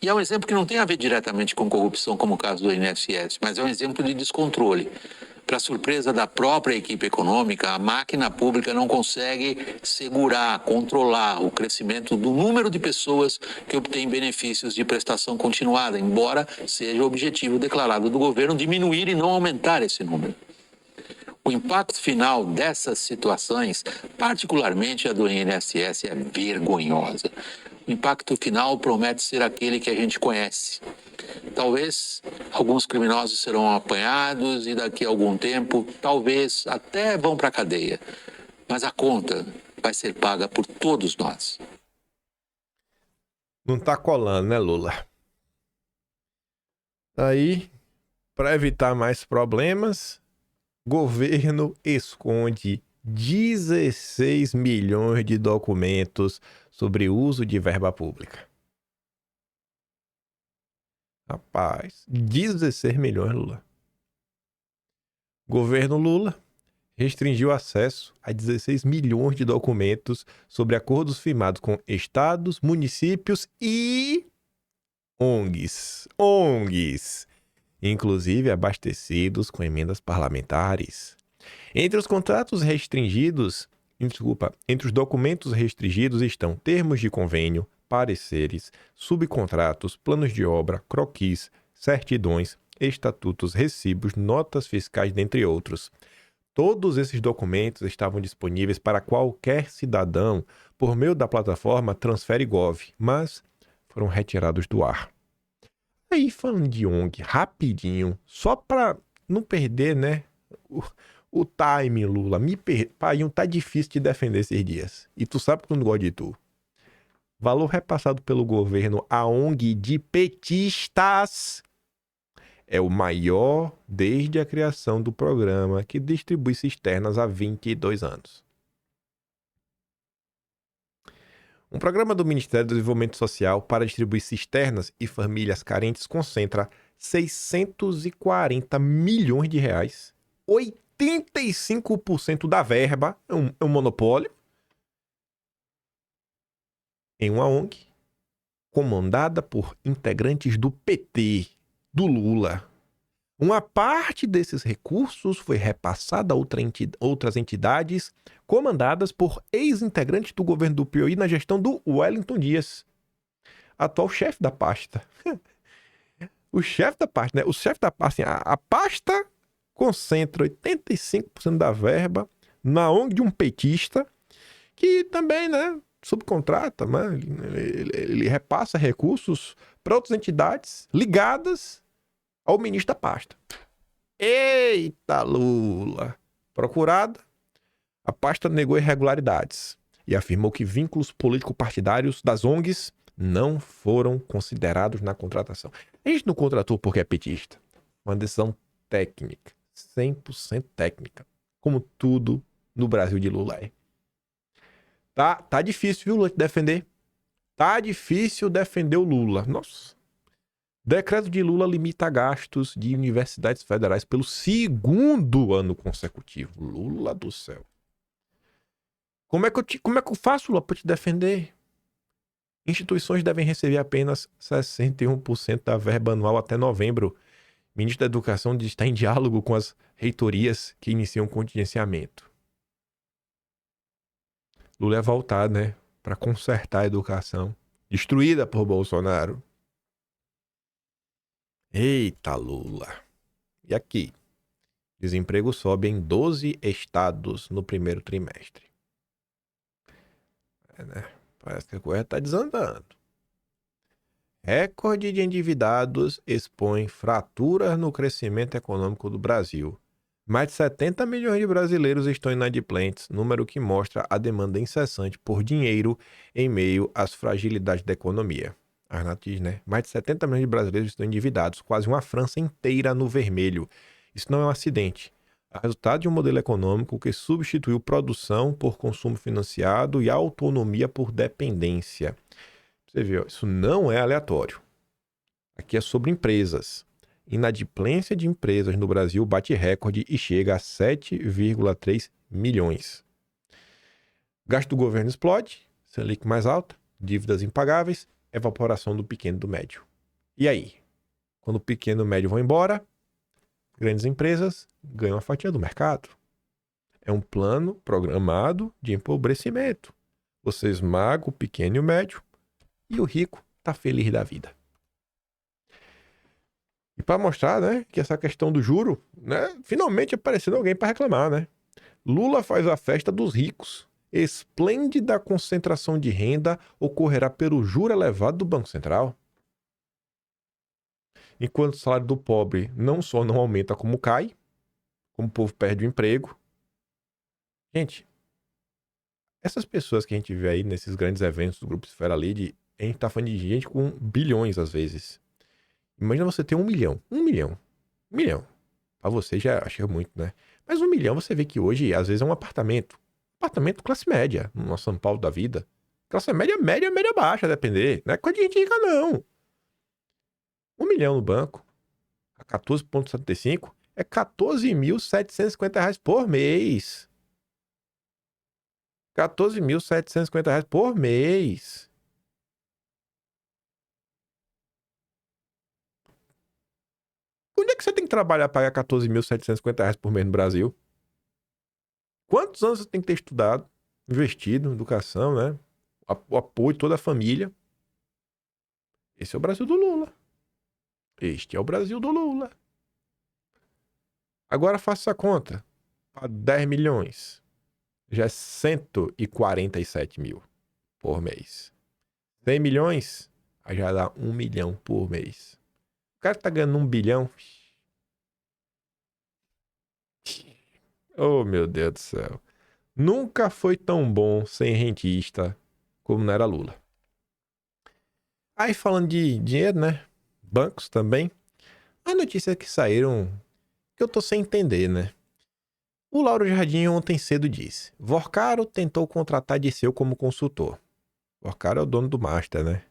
E é um exemplo que não tem a ver diretamente com corrupção, como o caso do INSS, mas é um exemplo de descontrole. Para surpresa da própria equipe econômica, a máquina pública não consegue segurar, controlar o crescimento do número de pessoas que obtêm benefícios de prestação continuada, embora seja o objetivo declarado do governo diminuir e não aumentar esse número. O impacto final dessas situações, particularmente a do INSS, é vergonhosa. O impacto final promete ser aquele que a gente conhece. Talvez alguns criminosos serão apanhados e daqui a algum tempo, talvez até vão para a cadeia. Mas a conta vai ser paga por todos nós. Não tá colando, né, Lula? Aí, para evitar mais problemas, governo esconde 16 milhões de documentos sobre uso de verba pública. Rapaz, 16 milhões, Lula. Governo Lula restringiu acesso a 16 milhões de documentos sobre acordos firmados com estados, municípios e ONGs, inclusive abastecidos com emendas parlamentares. Entre os documentos restringidos estão termos de convênio, pareceres, subcontratos, planos de obra, croquis, certidões, estatutos, recibos, notas fiscais, dentre outros. Todos esses documentos estavam disponíveis para qualquer cidadão por meio da plataforma Transfere Gov, mas foram retirados do ar. Aí, falando de ONG, rapidinho, só pra não perder, né, o time, Lula. Pai, tá difícil de defender esses dias. E tu sabe que eu não gosto de tu. Valor repassado pelo governo a ONG de petistas é o maior desde a criação do programa que distribui cisternas há 22 anos. Um programa do Ministério do Desenvolvimento Social para distribuir cisternas e famílias carentes concentra 640 milhões de reais, 85% da verba, é um monopólio, em uma ONG comandada por integrantes do PT, do Lula. Uma parte desses recursos foi repassada a outras entidades comandadas por ex-integrantes do governo do Piauí na gestão do Wellington Dias, atual chefe da pasta. O chefe da pasta, né? O chefe da pasta, assim, a pasta concentra 85% da verba na ONG de um petista que também, né, subcontrata, né? Ele repassa recursos para outras entidades ligadas ao ministro da pasta. Eita, Lula! Procurada, a pasta negou irregularidades e afirmou que vínculos político-partidários das ONGs não foram considerados na contratação. A gente não contratou porque é petista. Uma decisão técnica, 100% técnica, como tudo no Brasil de Lula é. Tá difícil, viu, Lula, te defender? Tá difícil defender o Lula. Nossa. Decreto de Lula limita gastos de universidades federais pelo 2º ano consecutivo. Lula do céu. Como é que eu faço, Lula, para te defender? Instituições devem receber apenas 61% da verba anual até novembro. O ministro da Educação diz que está em diálogo com as reitorias que iniciam contingenciamento. Lula é voltar, né, para consertar a educação destruída por Bolsonaro. Eita, Lula. E aqui? Desemprego sobe em 12 estados no primeiro trimestre. Né? Parece que a coisa está desandando. Recorde de endividados expõe fraturas no crescimento econômico do Brasil. Mais de 70 milhões de brasileiros estão inadimplentes, número que mostra a demanda incessante por dinheiro em meio às fragilidades da economia. Arnato diz, né? Mais de 70 milhões de brasileiros estão endividados, quase uma França inteira no vermelho. Isso não é um acidente. É resultado de um modelo econômico que substituiu produção por consumo financiado e autonomia por dependência. Você vê, isso não é aleatório. Aqui é sobre empresas. Inadimplência de empresas no Brasil bate recorde e chega a 7,3 milhões. Gasto do governo explode, Selic mais alta, dívidas impagáveis, evaporação do pequeno e do médio. E aí? Quando o pequeno e o médio vão embora, grandes empresas ganham a fatia do mercado. É um plano programado de empobrecimento. Você esmaga o pequeno e o médio e o rico está feliz da vida. E para mostrar, né, que essa questão do juro, né, finalmente apareceu alguém para reclamar, né? Lula faz a festa dos ricos. Esplêndida concentração de renda ocorrerá pelo juro elevado do Banco Central. Enquanto o salário do pobre não só não aumenta como cai, como o povo perde o emprego. Gente, essas pessoas que a gente vê aí nesses grandes eventos do Grupo Esfera Lead, a gente tá falando de gente com bilhões às vezes. Imagina você ter 1 milhão. 1 milhão. 1 milhão. Pra você já achei muito, né? Mas 1 milhão você vê que hoje, às vezes, é um apartamento. Apartamento classe média, no São Paulo da vida. Classe média, média baixa, a depender. Não é coisa de gente rica, não. 1 milhão no banco, a 14,75, é R$14.750 por mês. R$14.750 por mês. Onde é que você tem que trabalhar para pagar R$14.750 por mês no Brasil? Quantos anos você tem que ter estudado, investido em educação, né? O apoio de toda a família. Esse é o Brasil do Lula. Este é o Brasil do Lula. Agora faça essa conta. Para 10 milhões. Já é 147 mil por mês. 100 milhões, aí já dá 1 milhão por mês. cara tá ganhando 1 bilhão. Oh, meu Deus do céu. Nunca foi tão bom sem rentista como não era Lula. Aí falando de dinheiro, né? Bancos também. As notícias que saíram que eu tô sem entender, né? O Lauro Jardim ontem cedo disse: Vorcaro tentou contratar Dirceu como consultor. Vorcaro é o dono do Master, né?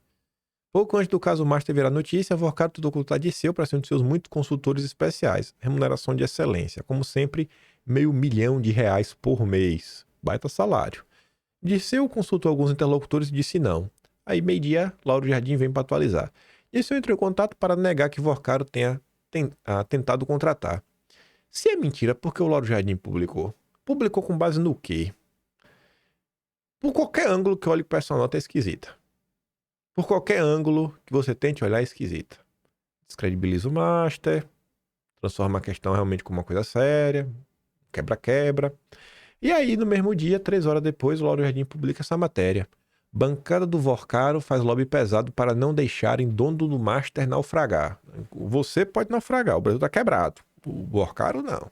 Pouco antes do caso Master virar notícia, Vorcaro tentou contratar Dirceu para ser um de seus muitos consultores especiais. Remuneração de excelência. Como sempre, R$500 mil por mês. Baita salário. Dirceu consultou alguns interlocutores e disse não. Aí, meio-dia, Lauro Jardim vem para atualizar. Dirceu entrou em contato para negar que Vorcaro tenha tentado contratar. Se é mentira, por que o Lauro Jardim publicou? Publicou com base no quê? Por qualquer ângulo que olhe para essa nota é esquisita. Por qualquer ângulo que você tente olhar é esquisita. Descredibiliza o Master, transforma a questão realmente como uma coisa séria, quebra-quebra. E aí, no mesmo dia, 3 horas depois, o Lauro Jardim publica essa matéria. Bancada do Vorcaro faz lobby pesado para não deixarem dono do Master naufragar. Você pode naufragar, o Brasil tá quebrado. O Vorcaro não.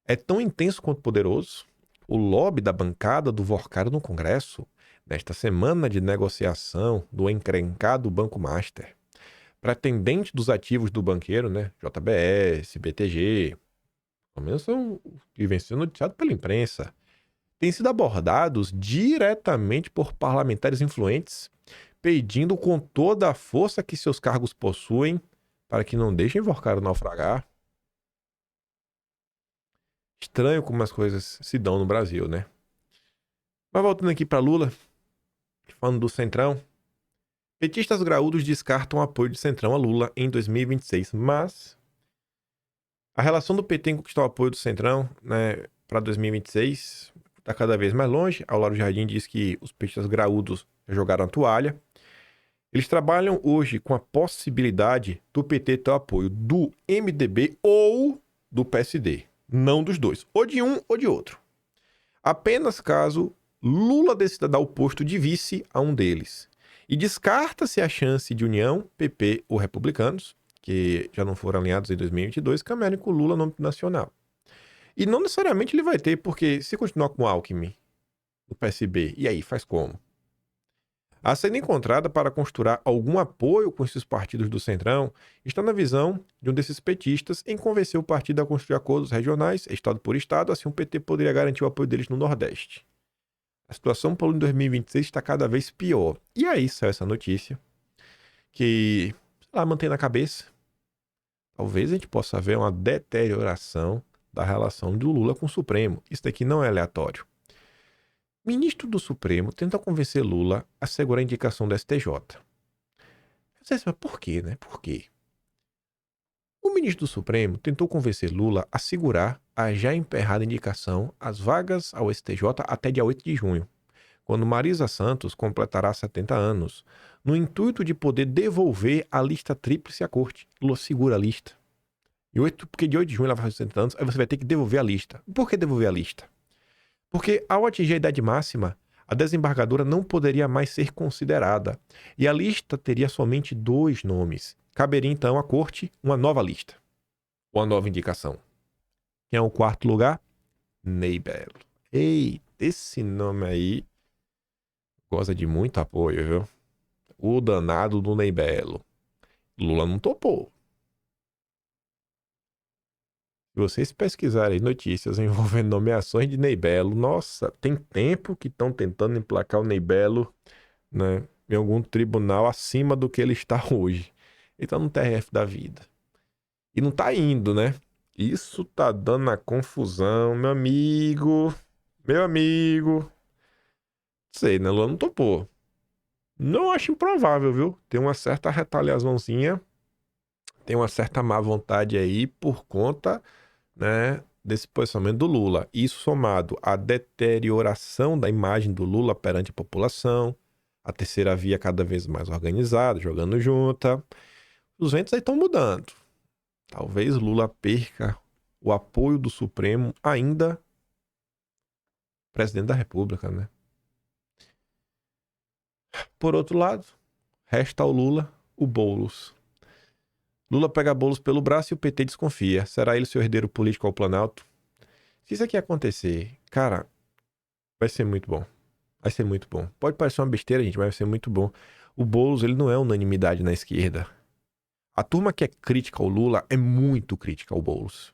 É tão intenso quanto poderoso. O lobby da bancada do Vorcaro no Congresso, nesta semana de negociação do encrencado Banco Master, pretendente dos ativos do banqueiro, né? JBS, BTG, pelo menos são que vem sendo noticiado pela imprensa, têm sido abordados diretamente por parlamentares influentes, pedindo com toda a força que seus cargos possuem para que não deixem Vorcaro naufragar. Estranho como as coisas se dão no Brasil, né? Mas voltando aqui para Lula, falando do Centrão, petistas graúdos descartam apoio de Centrão a Lula em 2026, mas a relação do PT em conquistar o apoio do Centrão, né, para 2026 está cada vez mais longe. A Lauro Jardim diz que os petistas graúdos jogaram a toalha. Eles trabalham hoje com a possibilidade do PT ter o apoio do MDB ou do PSD. Não dos dois. Ou de um ou de outro. Apenas caso Lula decida dar o posto de vice a um deles. E descarta-se a chance de União, PP ou Republicanos, que já não foram alinhados em 2022, caminharem com Lula no âmbito nacional. E não necessariamente ele vai ter, porque se continuar com o Alckmin, o PSB, e aí, faz como? A saída encontrada para costurar algum apoio com esses partidos do Centrão está na visão de um desses petistas em convencer o partido a construir acordos regionais, estado por estado, assim o PT poderia garantir o apoio deles no Nordeste. A situação para o ano de 2026 está cada vez pior. E aí saiu essa notícia que, sei lá, mantém na cabeça. Talvez a gente possa ver uma deterioração da relação do Lula com o Supremo. Isso daqui não é aleatório. Ministro do Supremo tenta convencer Lula a segurar a indicação do STJ. Você diz, mas por quê, né? Por quê? O ministro do Supremo tentou convencer Lula a segurar a já emperrada indicação às vagas ao STJ até dia 8 de junho, quando Marisa Santos completará 70 anos, no intuito de poder devolver a lista tríplice à corte. Lula segura a lista. Porque de 8 de junho ela vai fazer 70 anos, aí você vai ter que devolver a lista. Por que devolver a lista? Porque ao atingir a idade máxima, a desembargadora não poderia mais ser considerada, e a lista teria somente 2 nomes. Caberia então à corte uma nova lista, uma nova indicação. Quem é o 4º lugar? Ney Belo. Eita, esse nome aí goza de muito apoio, viu? O danado do Ney Belo. Lula não topou. Se vocês pesquisarem notícias envolvendo nomeações de Ney Belo, nossa, tem tempo que estão tentando emplacar o Ney Belo, né, em algum tribunal acima do que ele está hoje. Ele tá no TRF da vida. E não tá indo, né? Isso tá dando uma confusão, meu amigo. Meu amigo. Sei, né? Lula não topou. Não acho improvável, viu? Tem uma certa retaliaçãozinha. Tem uma certa má vontade aí por conta, né, desse posicionamento do Lula. Isso somado à deterioração da imagem do Lula perante a população, a terceira via cada vez mais organizada, jogando junta. Os ventos aí estão mudando. Talvez Lula perca o apoio do Supremo ainda presidente da República, né? Por outro lado, resta ao Lula o Boulos. Lula pega Boulos pelo braço e o PT desconfia. Será ele seu herdeiro político ao Planalto? Se isso aqui acontecer, cara, vai ser muito bom. Vai ser muito bom. Pode parecer uma besteira, gente, mas vai ser muito bom. O Boulos, ele não é unanimidade na esquerda. A turma que é crítica ao Lula é muito crítica ao Boulos.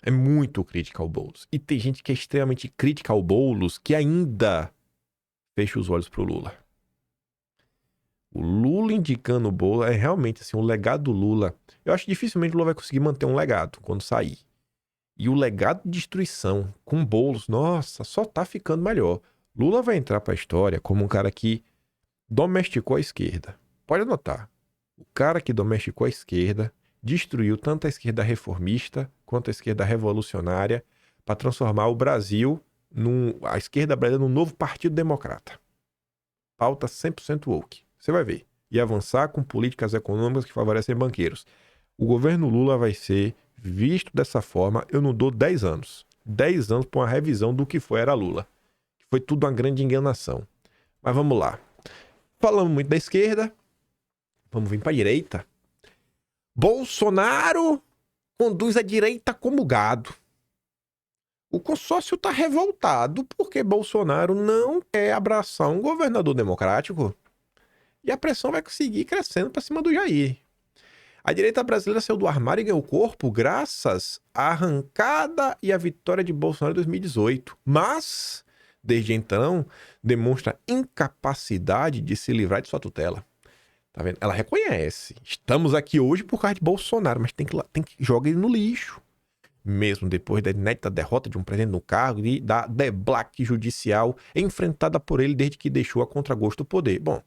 É muito crítica ao Boulos. E tem gente que é extremamente crítica ao Boulos que ainda fecha os olhos pro Lula. O Lula indicando o Boulos é realmente assim, o legado do Lula. Eu acho que dificilmente o Lula vai conseguir manter um legado quando sair. E o legado de destruição com o Boulos, nossa, só tá ficando melhor. Lula vai entrar pra história como um cara que domesticou a esquerda. Pode anotar. O cara que domesticou a esquerda, destruiu tanto a esquerda reformista quanto a esquerda revolucionária para transformar o Brasil, a esquerda brasileira, num novo partido democrata. Pauta 100% woke. Você vai ver. E avançar com políticas econômicas que favorecem banqueiros. O governo Lula vai ser visto dessa forma, eu não dou 10 anos. 10 anos para uma revisão do que era Lula. Foi tudo uma grande enganação. Mas vamos lá. Falamos muito da esquerda. Vamos vir para a direita. Bolsonaro conduz a direita como gado. O consórcio está revoltado porque Bolsonaro não quer abraçar um governador democrático. E a pressão vai seguir crescendo para cima do Jair. A direita brasileira saiu do armário e ganhou corpo graças à arrancada e à vitória de Bolsonaro em 2018. Mas, desde então, demonstra incapacidade de se livrar de sua tutela. Tá vendo? Ela reconhece. Estamos aqui hoje por causa de Bolsonaro, mas tem que jogar ele no lixo. Mesmo depois da inédita derrota de um presidente no cargo e da debacle judicial enfrentada por ele desde que deixou a contragosto o poder. Bom,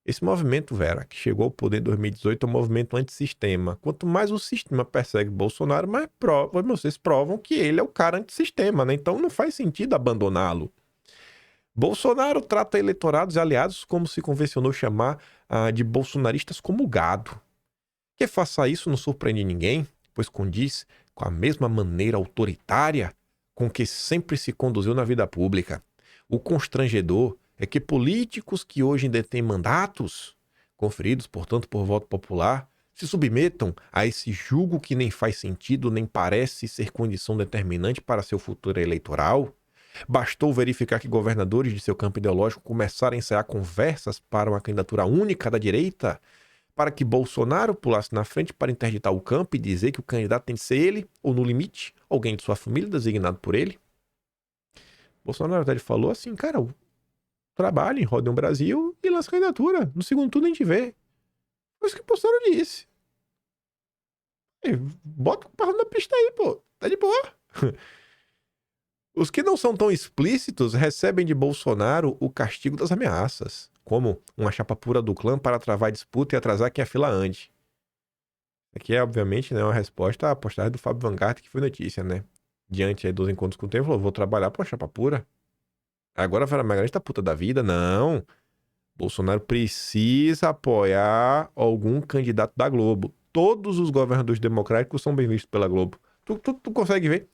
esse movimento, Vera, que chegou ao poder em 2018, é um movimento antissistema. Quanto mais o sistema persegue Bolsonaro, mais vocês provam que ele é o cara antissistema, né? Então não faz sentido abandoná-lo. Bolsonaro trata eleitorados e aliados como se convencionou chamar de bolsonaristas como gado. Que faça isso não surpreende ninguém, pois condiz com a mesma maneira autoritária com que sempre se conduziu na vida pública. O constrangedor é que políticos que hoje detêm mandatos, conferidos, portanto, por voto popular, se submetam a esse julgo que nem faz sentido nem parece ser condição determinante para seu futuro eleitoral. Bastou verificar que governadores de seu campo ideológico começaram a ensaiar conversas para uma candidatura única da direita, para que Bolsonaro pulasse na frente para interditar o campo e dizer que o candidato tem de ser ele, ou no limite, alguém de sua família designado por ele. Bolsonaro até falou assim, cara, trabalhem, rodem o Brasil e lancem candidatura. No segundo turno a gente vê. Foi isso que o Bolsonaro disse. Bota o carro na pista aí, pô. Tá de boa. Os que não são tão explícitos recebem de Bolsonaro o castigo das ameaças, como uma chapa pura do clã para travar a disputa e atrasar quem a fila ande. Aqui é, obviamente, né, uma resposta à postagem do Fábio Van Garten, que foi notícia, né? Diante aí dos encontros com o tempo, falou, vou trabalhar para uma chapa pura. Agora a Vera Magalhães tá puta da vida? Não. Bolsonaro precisa apoiar algum candidato da Globo. Todos os governadores democráticos são bem vistos pela Globo. Tu consegue ver?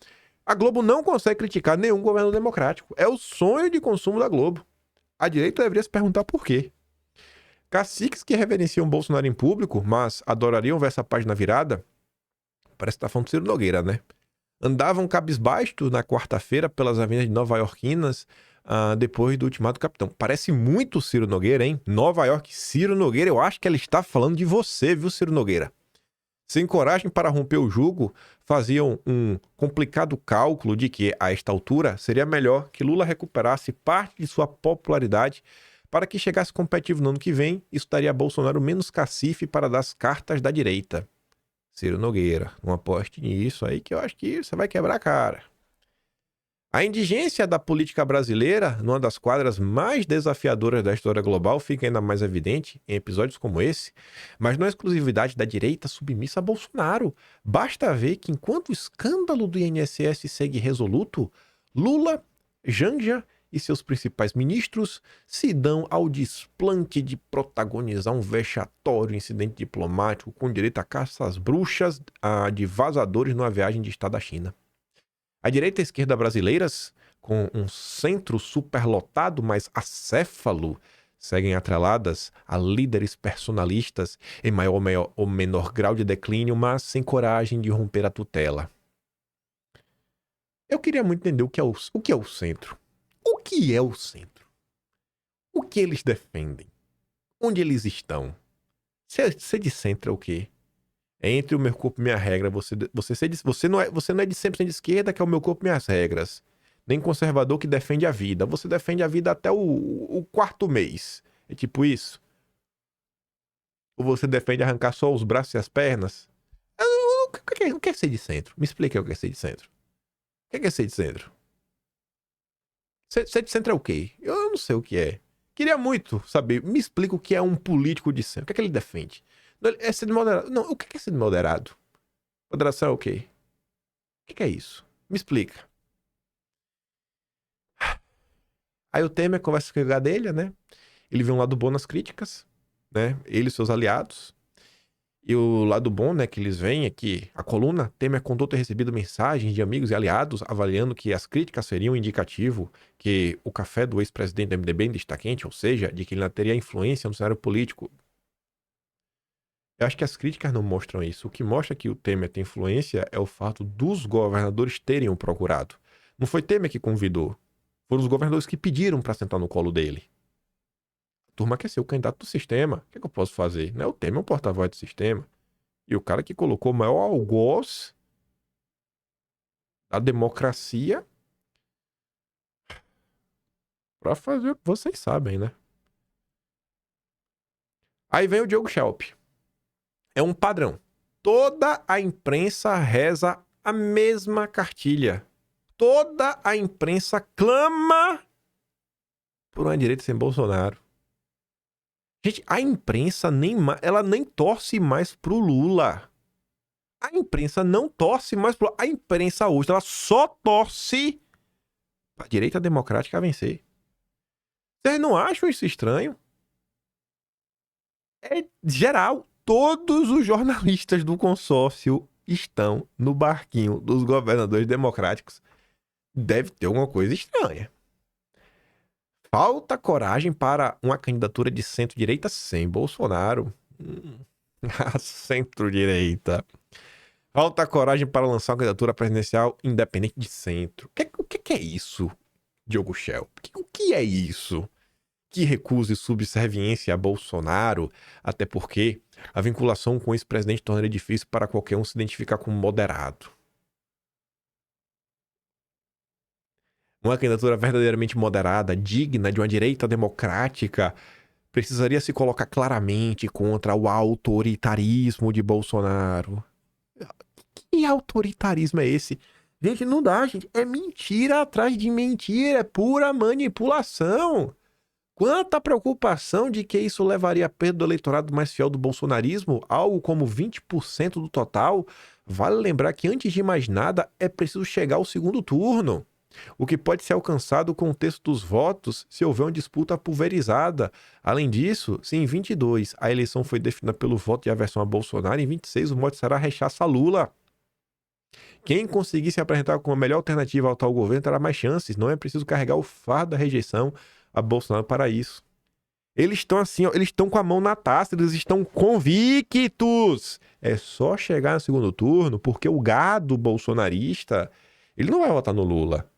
A Globo não consegue criticar nenhum governador democrático. É o sonho de consumo da Globo. A direita deveria se perguntar por quê. Caciques que reverenciam Bolsonaro em público, mas adorariam ver essa página virada, parece que tá falando do Ciro Nogueira, né? Andavam cabisbaixos na quarta-feira pelas avenidas nova-iorquinas depois do ultimato do capitão. Parece muito o Ciro Nogueira, hein? Nova York, Ciro Nogueira, eu acho que ela está falando de você, viu, Ciro Nogueira? Sem coragem para romper o jugo, faziam um complicado cálculo de que, a esta altura, seria melhor que Lula recuperasse parte de sua popularidade para que chegasse competitivo no ano que vem. Isso daria a Bolsonaro menos cacife para dar as cartas da direita. Ciro Nogueira, não aposte nisso aí que eu acho que você vai quebrar a cara. A indigência da política brasileira, numa das quadras mais desafiadoras da história global, fica ainda mais evidente em episódios como esse, mas não é exclusividade da direita submissa a Bolsonaro. Basta ver que enquanto o escândalo do INSS segue resoluto, Lula, Janja e seus principais ministros se dão ao desplante de protagonizar um vexatório incidente diplomático com direito a caça às bruxas de vazadores numa viagem de Estado à China. A direita e a esquerda brasileiras, com um centro superlotado, mas acéfalo, seguem atreladas a líderes personalistas em maior ou menor grau de declínio, mas sem coragem de romper a tutela. Eu queria muito entender o que é o centro. O que é o centro? O que eles defendem? Onde eles estão? Ser de centro é o quê? É entre o meu corpo e minha regra. Você não é de 100% de esquerda, que é o meu corpo e minhas regras. Nem conservador que defende a vida. Você defende a vida até o quarto mês. É tipo isso? Ou você defende arrancar só os braços e as pernas? O que é ser de centro? Me explica o que é ser de centro. O que é ser de centro? Ser de centro é o quê? Eu não sei o que é. Queria muito saber. Me explica o que é um político de centro. O que é que ele defende? É ser de moderado. Não, o que é ser de moderado? Moderação é o quê? O que é isso? Me explica. Aí o Temer conversa com a Gadelha, né? Ele vê um lado bom nas críticas, né? Ele e seus aliados. E o lado bom, né, que eles veem é que a coluna Temer contou ter recebido mensagens de amigos e aliados avaliando que as críticas seriam um indicativo que o café do ex-presidente do MDB ainda está quente, ou seja, de que ele não teria influência no cenário político. Eu acho que as críticas não mostram isso. O que mostra que o Temer tem influência é o fato dos governadores terem o procurado. Não foi Temer que convidou. Foram os governadores que pediram para sentar no colo dele. A turma quer ser o candidato do sistema. O que é que eu posso fazer? Não é o Temer, é o porta-voz do sistema. E o cara que colocou o maior algoz da democracia para fazer o que vocês sabem, né? Aí vem o Diogo Schelp. É um padrão. Toda a imprensa reza a mesma cartilha. Toda a imprensa clama por uma direita sem Bolsonaro. Gente, a imprensa ela nem torce mais pro Lula. A imprensa não torce mais pro Lula. A imprensa hoje, ela só torce pra direita democrática vencer. Vocês não acham isso estranho? É geral. Todos os jornalistas do consórcio estão no barquinho dos governadores democráticos. Deve ter alguma coisa estranha. Falta coragem para uma candidatura de centro-direita sem Bolsonaro. A centro-direita. Falta coragem para lançar uma candidatura presidencial independente de centro. O que é isso, Diogo Schelp? O que é isso? Que recuse subserviência a Bolsonaro, até porque a vinculação com esse presidente tornaria difícil para qualquer um se identificar como moderado. Uma candidatura verdadeiramente moderada, digna de uma direita democrática, precisaria se colocar claramente contra o autoritarismo de Bolsonaro. Que autoritarismo é esse? Gente, não dá, gente. É mentira atrás de mentira, é pura manipulação. Quanta preocupação de que isso levaria a perda do eleitorado mais fiel do bolsonarismo, algo como 20% do total. Vale lembrar que, antes de mais nada, é preciso chegar ao segundo turno, o que pode ser alcançado com o texto dos votos se houver uma disputa pulverizada. Além disso, se em 22 a eleição foi definida pelo voto de aversão a Bolsonaro, em 26 o voto será rechaço a Lula. Quem conseguir se apresentar como a melhor alternativa ao tal governo terá mais chances. Não é preciso carregar o fardo da rejeição a Bolsonaro para isso. Eles estão assim, ó, eles estão com a mão na taça, eles estão convictos. É só chegar no segundo turno, porque o gado bolsonarista, ele não vai votar no Lula.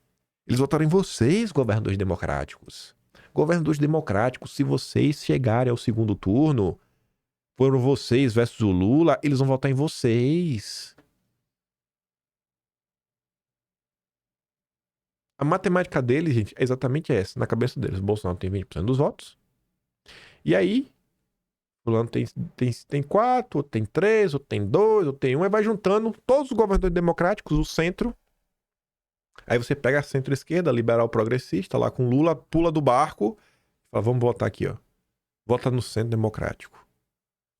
Eles votaram em vocês, governadores democráticos. Governadores democráticos, se vocês chegarem ao segundo turno, foram vocês versus o Lula, eles vão votar em vocês. A matemática deles, gente, é exatamente essa. Na cabeça deles, o Bolsonaro tem 20% dos votos. E aí, o Lula tem 4, ou tem 3, ou tem 2, ou tem 1. Aí vai juntando todos os governadores democráticos, o centro. Aí você pega a centro-esquerda, liberal progressista, lá com Lula, pula do barco. Fala, vamos votar aqui, ó. Vota no centro democrático.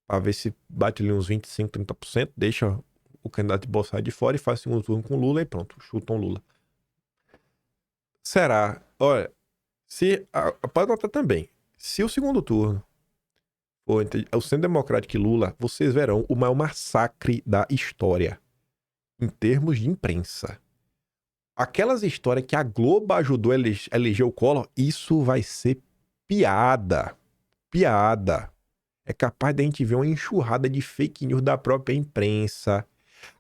Pra ver se bate ali uns 25, 30%. Deixa o candidato de Bolsonaro de fora e faz segundo turno com Lula e pronto, chutam Lula. Será? Olha, pode notar também, se o segundo turno for entre o Centro Democrático e Lula, vocês verão o maior massacre da história em termos de imprensa. Aquelas histórias que a Globo ajudou a eleger o Collor, isso vai ser piada. piada. É capaz de a gente ver uma enxurrada de fake news da própria imprensa.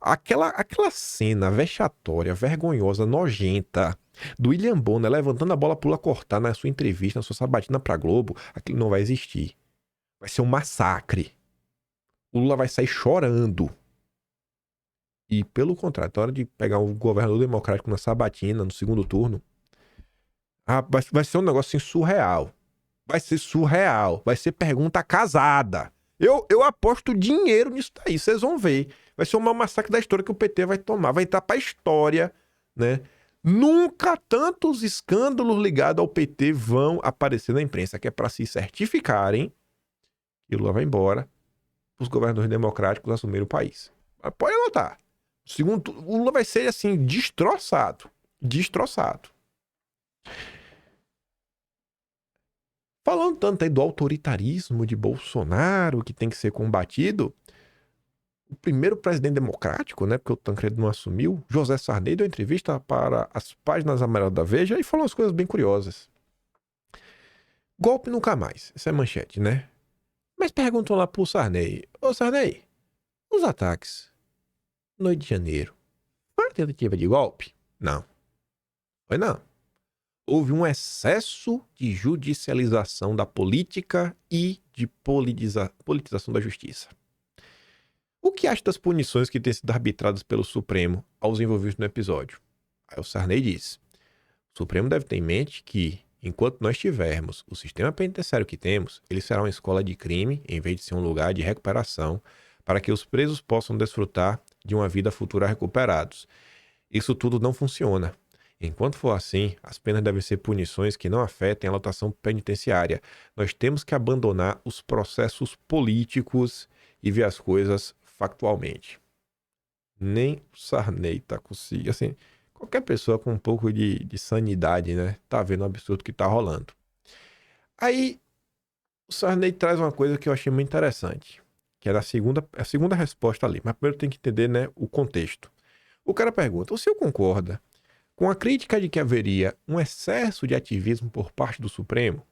Aquela cena vexatória, vergonhosa, nojenta do William Bonner levantando a bola pula cortar na sua entrevista, na sua sabatina pra Globo, aquilo não vai existir. Vai ser um massacre. O Lula vai sair chorando. E pelo contrário, na hora de pegar um governador democrático na sabatina, no segundo turno, vai ser um negócio assim, surreal. Vai ser surreal. Vai ser pergunta casada. Eu aposto dinheiro nisso daí, vocês vão ver. Vai ser o maior massacre da história que o PT vai tomar. Vai entrar pra história, né? Nunca tantos escândalos ligados ao PT vão aparecer na imprensa, que é pra se certificarem que Lula vai embora, os governadores democráticos assumirem o país. Mas pode anotar. Segundo, o Lula vai ser, assim, destroçado. Destroçado. Falando tanto aí do autoritarismo de Bolsonaro, que tem que ser combatido, o primeiro presidente democrático, né, porque o Tancredo não assumiu, José Sarney, deu entrevista para as páginas amarelas da Veja e falou umas coisas bem curiosas. Golpe nunca mais. Essa é a manchete, né? Mas perguntou lá pro Sarney: ô Sarney, os ataques no Rio de Janeiro foram tentativa de golpe? Não. Foi não. Houve um excesso de judicialização da política e de politização da justiça. O que acha das punições que têm sido arbitradas pelo Supremo aos envolvidos no episódio? Aí o Sarney diz: o Supremo deve ter em mente que, enquanto nós tivermos o sistema penitenciário que temos, ele será uma escola de crime em vez de ser um lugar de recuperação para que os presos possam desfrutar de uma vida futura recuperados. Isso tudo não funciona. Enquanto for assim, as penas devem ser punições que não afetem a lotação penitenciária. Nós temos que abandonar os processos políticos e ver as coisas factualmente. Nem o Sarney tá conseguindo. Assim, qualquer pessoa com um pouco de sanidade, né, tá vendo o absurdo que tá rolando. Aí, o Sarney traz uma coisa que eu achei muito interessante, que era a segunda resposta ali. Mas primeiro tem que entender, né, o contexto. O cara pergunta: o senhor concorda com a crítica de que haveria um excesso de ativismo por parte do Supremo?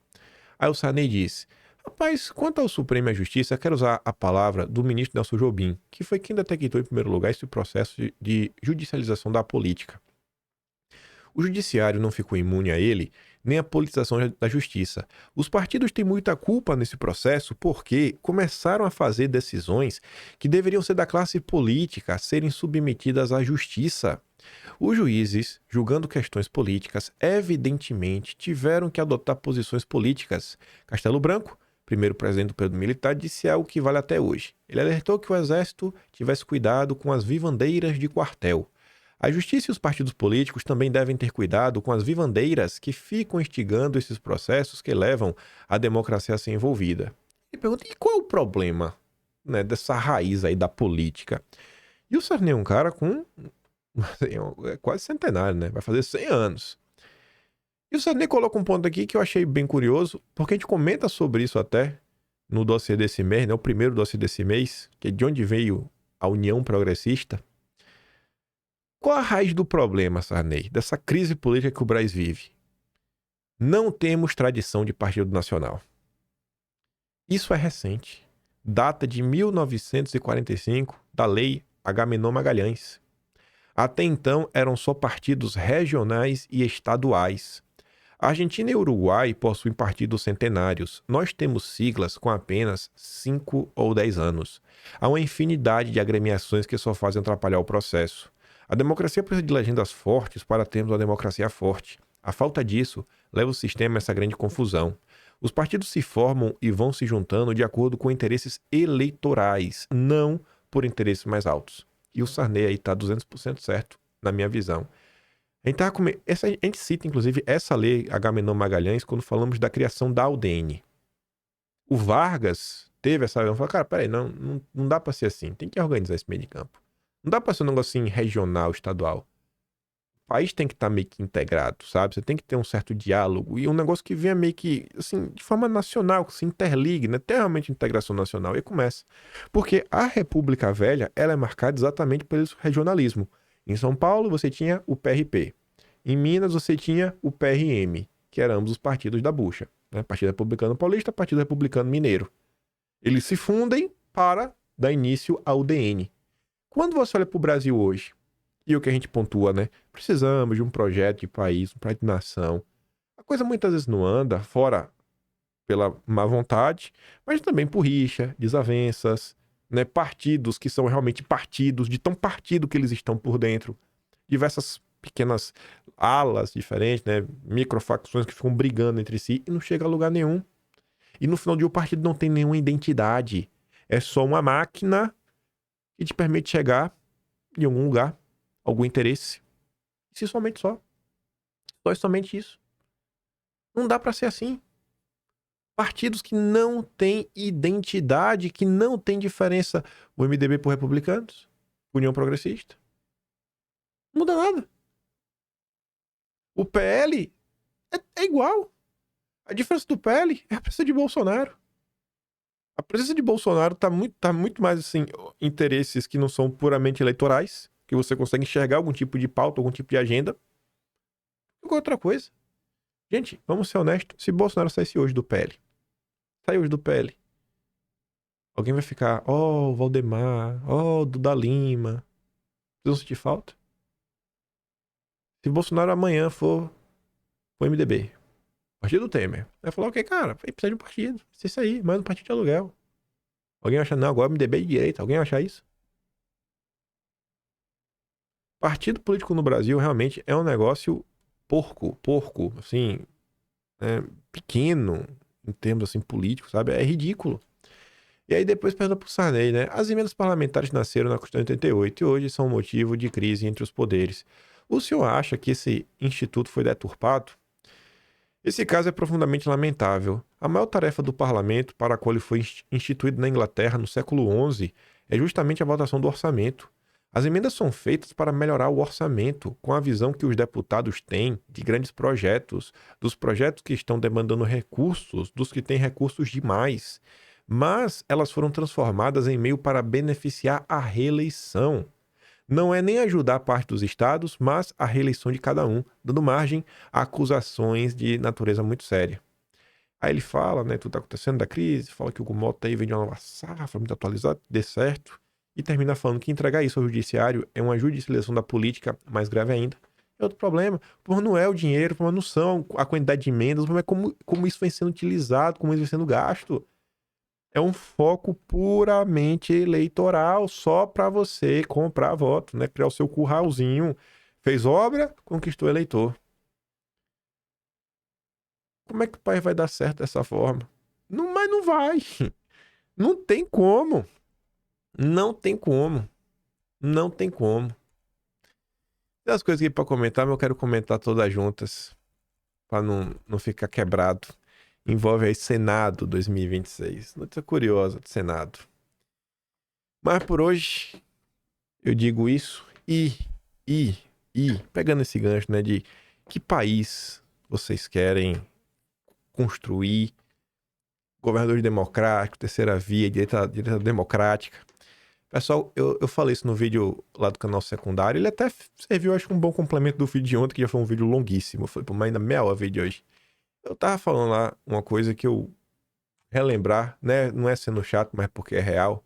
Aí o Sarney diz: rapaz, quanto ao Supremo e à Justiça, quero usar a palavra do ministro Nelson Jobim, que foi quem detectou em primeiro lugar esse processo de judicialização da política. O judiciário não ficou imune a ele, nem a politização da justiça. Os partidos têm muita culpa nesse processo porque começaram a fazer decisões que deveriam ser da classe política a serem submetidas à justiça. Os juízes, julgando questões políticas, evidentemente tiveram que adotar posições políticas. Castelo Branco, primeiro presidente do período militar, disse algo que vale até hoje. Ele alertou que o exército tivesse cuidado com as vivandeiras de quartel. A justiça e os partidos políticos também devem ter cuidado com as vivandeiras que ficam instigando esses processos que levam a democracia a ser envolvida. E pergunta: e qual é o problema, né, dessa raiz aí da política? E o Sarney é um cara com é quase centenário, né? Vai fazer 100 anos. E o Sarney coloca um ponto aqui que eu achei bem curioso, porque a gente comenta sobre isso até no dossiê desse mês, né? O primeiro dossiê desse mês, que é de onde veio a União Progressista. Qual a raiz do problema, Sarney, dessa crise política que o Brasil vive? Não temos tradição de partido nacional. Isso é recente. Data de 1945, da Lei Agamenon Magalhães. Até então, eram só partidos regionais e estaduais. A Argentina e o Uruguai possuem partidos centenários. Nós temos siglas com apenas 5 ou 10 anos. Há uma infinidade de agremiações que só fazem atrapalhar o processo. A democracia precisa de legendas fortes para termos uma democracia forte. A falta disso leva o sistema a essa grande confusão. Os partidos se formam e vão se juntando de acordo com interesses eleitorais, não por interesses mais altos. E o Sarney aí está 200% certo, na minha visão. A gente cita, inclusive, essa lei Agamenon Magalhães quando falamos da criação da UDN. O Vargas teve essa... Falou: cara, peraí, não dá para ser assim. Tem que organizar esse meio de campo. Não dá pra ser um negócio assim regional, estadual. O país tem que estar meio que integrado, sabe? Você tem que ter um certo diálogo e um negócio que venha meio que, assim, de forma nacional, que se interligue, né? Tem realmente integração nacional. E começa. Porque a República Velha, ela é marcada exatamente pelo regionalismo. Em São Paulo, você tinha o PRP. Em Minas, você tinha o PRM, que eram ambos os partidos da bucha. né? Partido Republicano Paulista, Partido Republicano Mineiro. Eles se fundem para dar início ao DN. Quando você olha para o Brasil hoje, e o que a gente pontua, né? Precisamos de um projeto de país, um projeto de nação. A coisa muitas vezes não anda, fora pela má vontade, mas também por rixa, desavenças, né? Partidos que são realmente partidos, de tão partido que eles estão por dentro. Diversas pequenas alas diferentes, né? Microfacções que ficam brigando entre si e não chega a lugar nenhum. E no final do dia o partido não tem nenhuma identidade. É só uma máquina que te permite chegar em algum lugar, algum interesse. Se somente só. Só e somente isso. Não dá pra ser assim. Partidos que não têm identidade, que não tem diferença. O MDB por Republicanos, União Progressista. Não muda nada. O PL é igual. A diferença do PL é a presença de Bolsonaro. A presença de Bolsonaro tá muito mais, assim, interesses que não são puramente eleitorais, que você consegue enxergar algum tipo de pauta, algum tipo de agenda, do que outra coisa. Gente, vamos ser honestos. Se Bolsonaro saísse hoje do PL, saiu hoje do PL, alguém vai ficar, Valdemar, Duda Lima, vocês vão sentir falta? Se Bolsonaro amanhã for pro MDB, partido do Temer, vai falar, ok, cara, precisa de um partido, precisa sair, mais um partido de aluguel. Alguém vai achar, não, agora o MDB é de direita, alguém vai achar isso? Partido político no Brasil realmente é um negócio porco, assim, pequeno, em termos, assim, políticos, sabe? É ridículo. E aí depois pergunta pro Sarney, né? As emendas parlamentares nasceram na Constituição de 88 e hoje são motivo de crise entre os poderes. O senhor acha que esse instituto foi deturpado? Esse caso é profundamente lamentável. A maior tarefa do parlamento, para a qual ele foi instituído na Inglaterra no século XI, é justamente a votação do orçamento. As emendas são feitas para melhorar o orçamento, com a visão que os deputados têm de grandes projetos, dos projetos que estão demandando recursos, dos que têm recursos demais. Mas elas foram transformadas em meio para beneficiar a reeleição. Não é nem ajudar a parte dos estados, mas a reeleição de cada um, dando margem a acusações de natureza muito séria. Aí ele fala, né, tudo tá acontecendo da crise, fala que o Mota aí vem de uma nova safra, muito atualizado, dê certo, e termina falando que entregar isso ao judiciário é uma judicialização da política mais grave ainda. É outro problema, o problema não é o dinheiro, o problema não são a quantidade de emendas, o problema é como isso vem sendo utilizado, como isso vem sendo gasto. É um foco puramente eleitoral, só para você comprar voto, né? Criar o seu curralzinho. Fez obra, conquistou eleitor. Como é que o país vai dar certo dessa forma? Não, mas não vai. Não tem como. Não tem como. Não tem como. Tem as coisas aqui para comentar, mas eu quero comentar todas juntas. Para não ficar quebrado. Envolve aí Senado 2026. Notícia curiosa do Senado. Mas por hoje, eu digo isso e pegando esse gancho, né, de que país vocês querem construir, governadores democráticos, terceira via, direita democrática. Pessoal, eu falei isso no vídeo lá do canal secundário, ele até serviu, acho que um bom complemento do vídeo de ontem, que já foi um vídeo longuíssimo, foi por mais ainda meia hora o vídeo de hoje. Eu tava falando lá uma coisa que eu relembrar, né? Não é sendo chato, mas porque é real.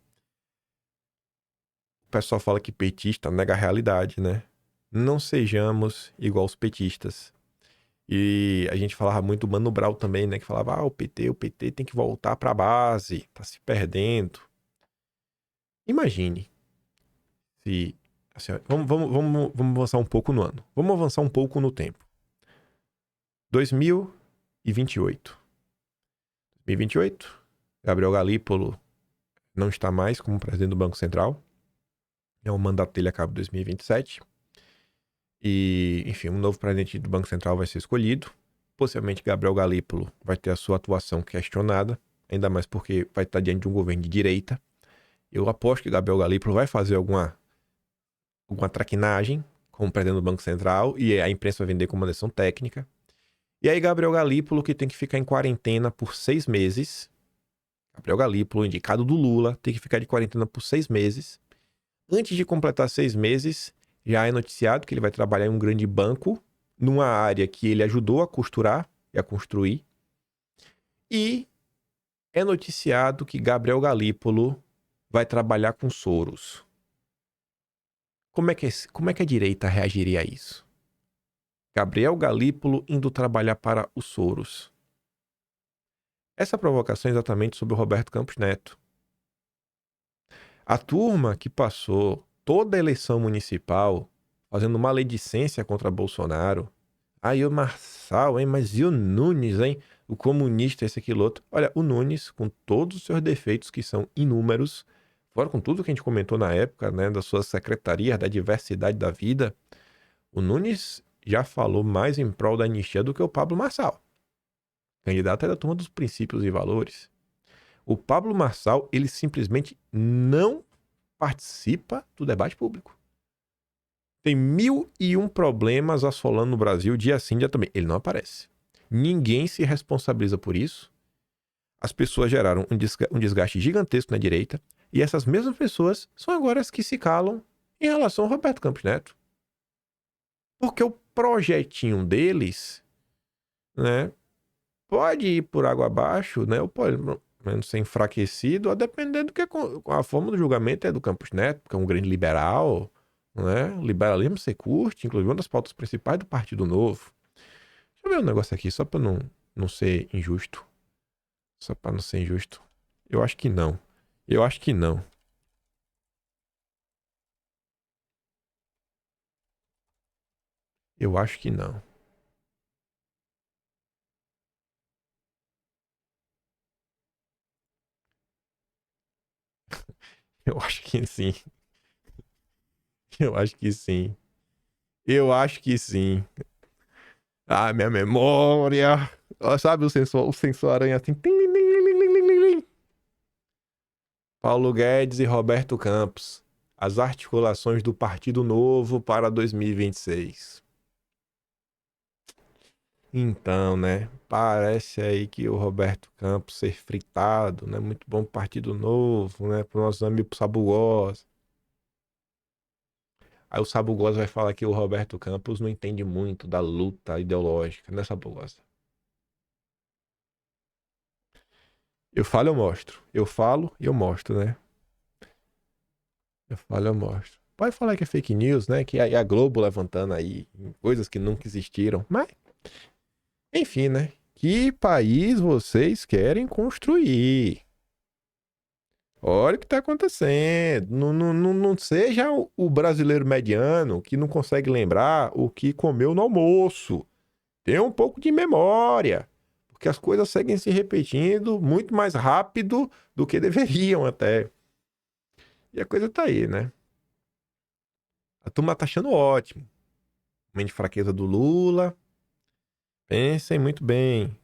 O pessoal fala que petista nega a realidade, né? Não sejamos igual os petistas. E a gente falava muito do Mano Brown também, né? Que falava, o PT tem que voltar pra base, tá se perdendo. Imagine se... Assim, vamos avançar um pouco no ano. Vamos avançar um pouco no tempo. 2028. Gabriel Galípolo não está mais como presidente do Banco Central. O mandato dele acaba em 2027. E, enfim, um novo presidente do Banco Central vai ser escolhido. Possivelmente Gabriel Galípolo vai ter a sua atuação questionada, ainda mais porque vai estar diante de um governo de direita. Eu aposto que Gabriel Galípolo vai fazer alguma traquinagem como presidente do Banco Central e a imprensa vai vender como uma decisão técnica. E aí Gabriel Galípolo, que tem que ficar em quarentena por 6 meses. Gabriel Galípolo, indicado do Lula, tem que ficar de quarentena por 6 meses. Antes de completar 6 meses, já é noticiado que ele vai trabalhar em um grande banco, numa área que ele ajudou a costurar e a construir. E é noticiado que Gabriel Galípolo vai trabalhar com Soros. Como é que a direita reagiria a isso? Gabriel Galípolo indo trabalhar para o Soros. Essa provocação é exatamente sobre o Roberto Campos Neto. A turma que passou toda a eleição municipal fazendo maledicência contra Bolsonaro. Aí o Marçal, hein? Mas e o Nunes, hein? O comunista, esse, aquilo, outro. Olha, o Nunes, com todos os seus defeitos, que são inúmeros, fora com tudo que a gente comentou na época, né? Da sua secretaria, da diversidade da vida, o Nunes já falou mais em prol da anistia do que o Pablo Marçal. Candidato é da turma dos princípios e valores. O Pablo Marçal, ele simplesmente não participa do debate público. Tem 1001 problemas assolando no Brasil, dia sim, dia também. Ele não aparece. Ninguém se responsabiliza por isso. As pessoas geraram um desgaste gigantesco na direita. E essas mesmas pessoas são agora as que se calam em relação ao Roberto Campos Neto. Porque o projetinho deles, né, pode ir por água abaixo, né, ou pode menos ser enfraquecido, a depender do que a forma do julgamento é do Campos Neto, que é um grande liberal, né? O liberalismo você curte, inclusive uma das pautas principais do Partido Novo. Deixa eu ver um negócio aqui, só pra não ser injusto. Só pra não ser injusto. Eu acho que não. Eu acho que não. Eu acho que não. Eu acho que sim. Eu acho que sim. Eu acho que sim. Ah, minha memória. Ó, sabe o sensor aranha assim. Paulo Guedes e Roberto Campos. As articulações do Partido Novo para 2026. Então, né? Parece aí que o Roberto Campos ser fritado, né? Muito bom pro Partido Novo, né? Pro nosso amigo Sabugosa. Aí o Sabugosa vai falar que o Roberto Campos não entende muito da luta ideológica, né, Sabugosa? Eu falo, eu mostro. Eu falo e eu mostro, né? Eu falo, eu mostro. Pode falar que é fake news, né? Que é a Globo levantando aí coisas que nunca existiram. Mas, enfim, né? Que país vocês querem construir? Olha o que está acontecendo. Não seja o brasileiro mediano que não consegue lembrar o que comeu no almoço. Tenha um pouco de memória. Porque as coisas seguem se repetindo muito mais rápido do que deveriam até. E a coisa tá aí, né? A turma tá achando ótimo. Momento de fraqueza do Lula. Pensem muito bem.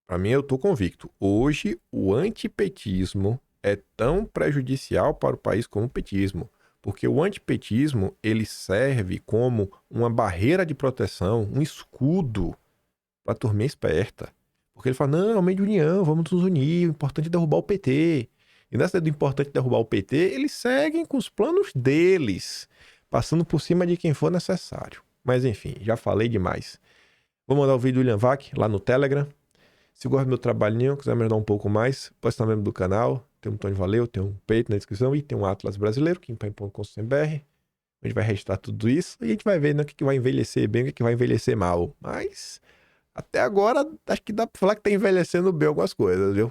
Para mim, eu tô convicto. Hoje, o antipetismo é tão prejudicial para o país como o petismo. Porque o antipetismo, ele serve como uma barreira de proteção, um escudo para a turma esperta. Porque ele fala, não, é um meio de união, vamos nos unir, o importante é derrubar o PT. E nessa do importante derrubar o PT, eles seguem com os planos deles, passando por cima de quem for necessário. Mas enfim, já falei demais. Vou mandar o vídeo do William Vac lá no Telegram. Se gosta do meu trabalhinho, quiser me ajudar um pouco mais, pode estar membro do canal. Tem um botão de valeu, tem um peito na descrição e tem um Atlas brasileiro, kimpai.com.br. A gente vai registrar tudo isso e a gente vai ver, né, o que vai envelhecer bem e o que vai envelhecer mal. Mas até agora, acho que dá pra falar que tá envelhecendo bem algumas coisas, viu?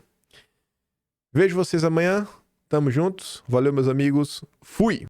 Vejo vocês amanhã. Tamo juntos. Valeu, meus amigos. Fui!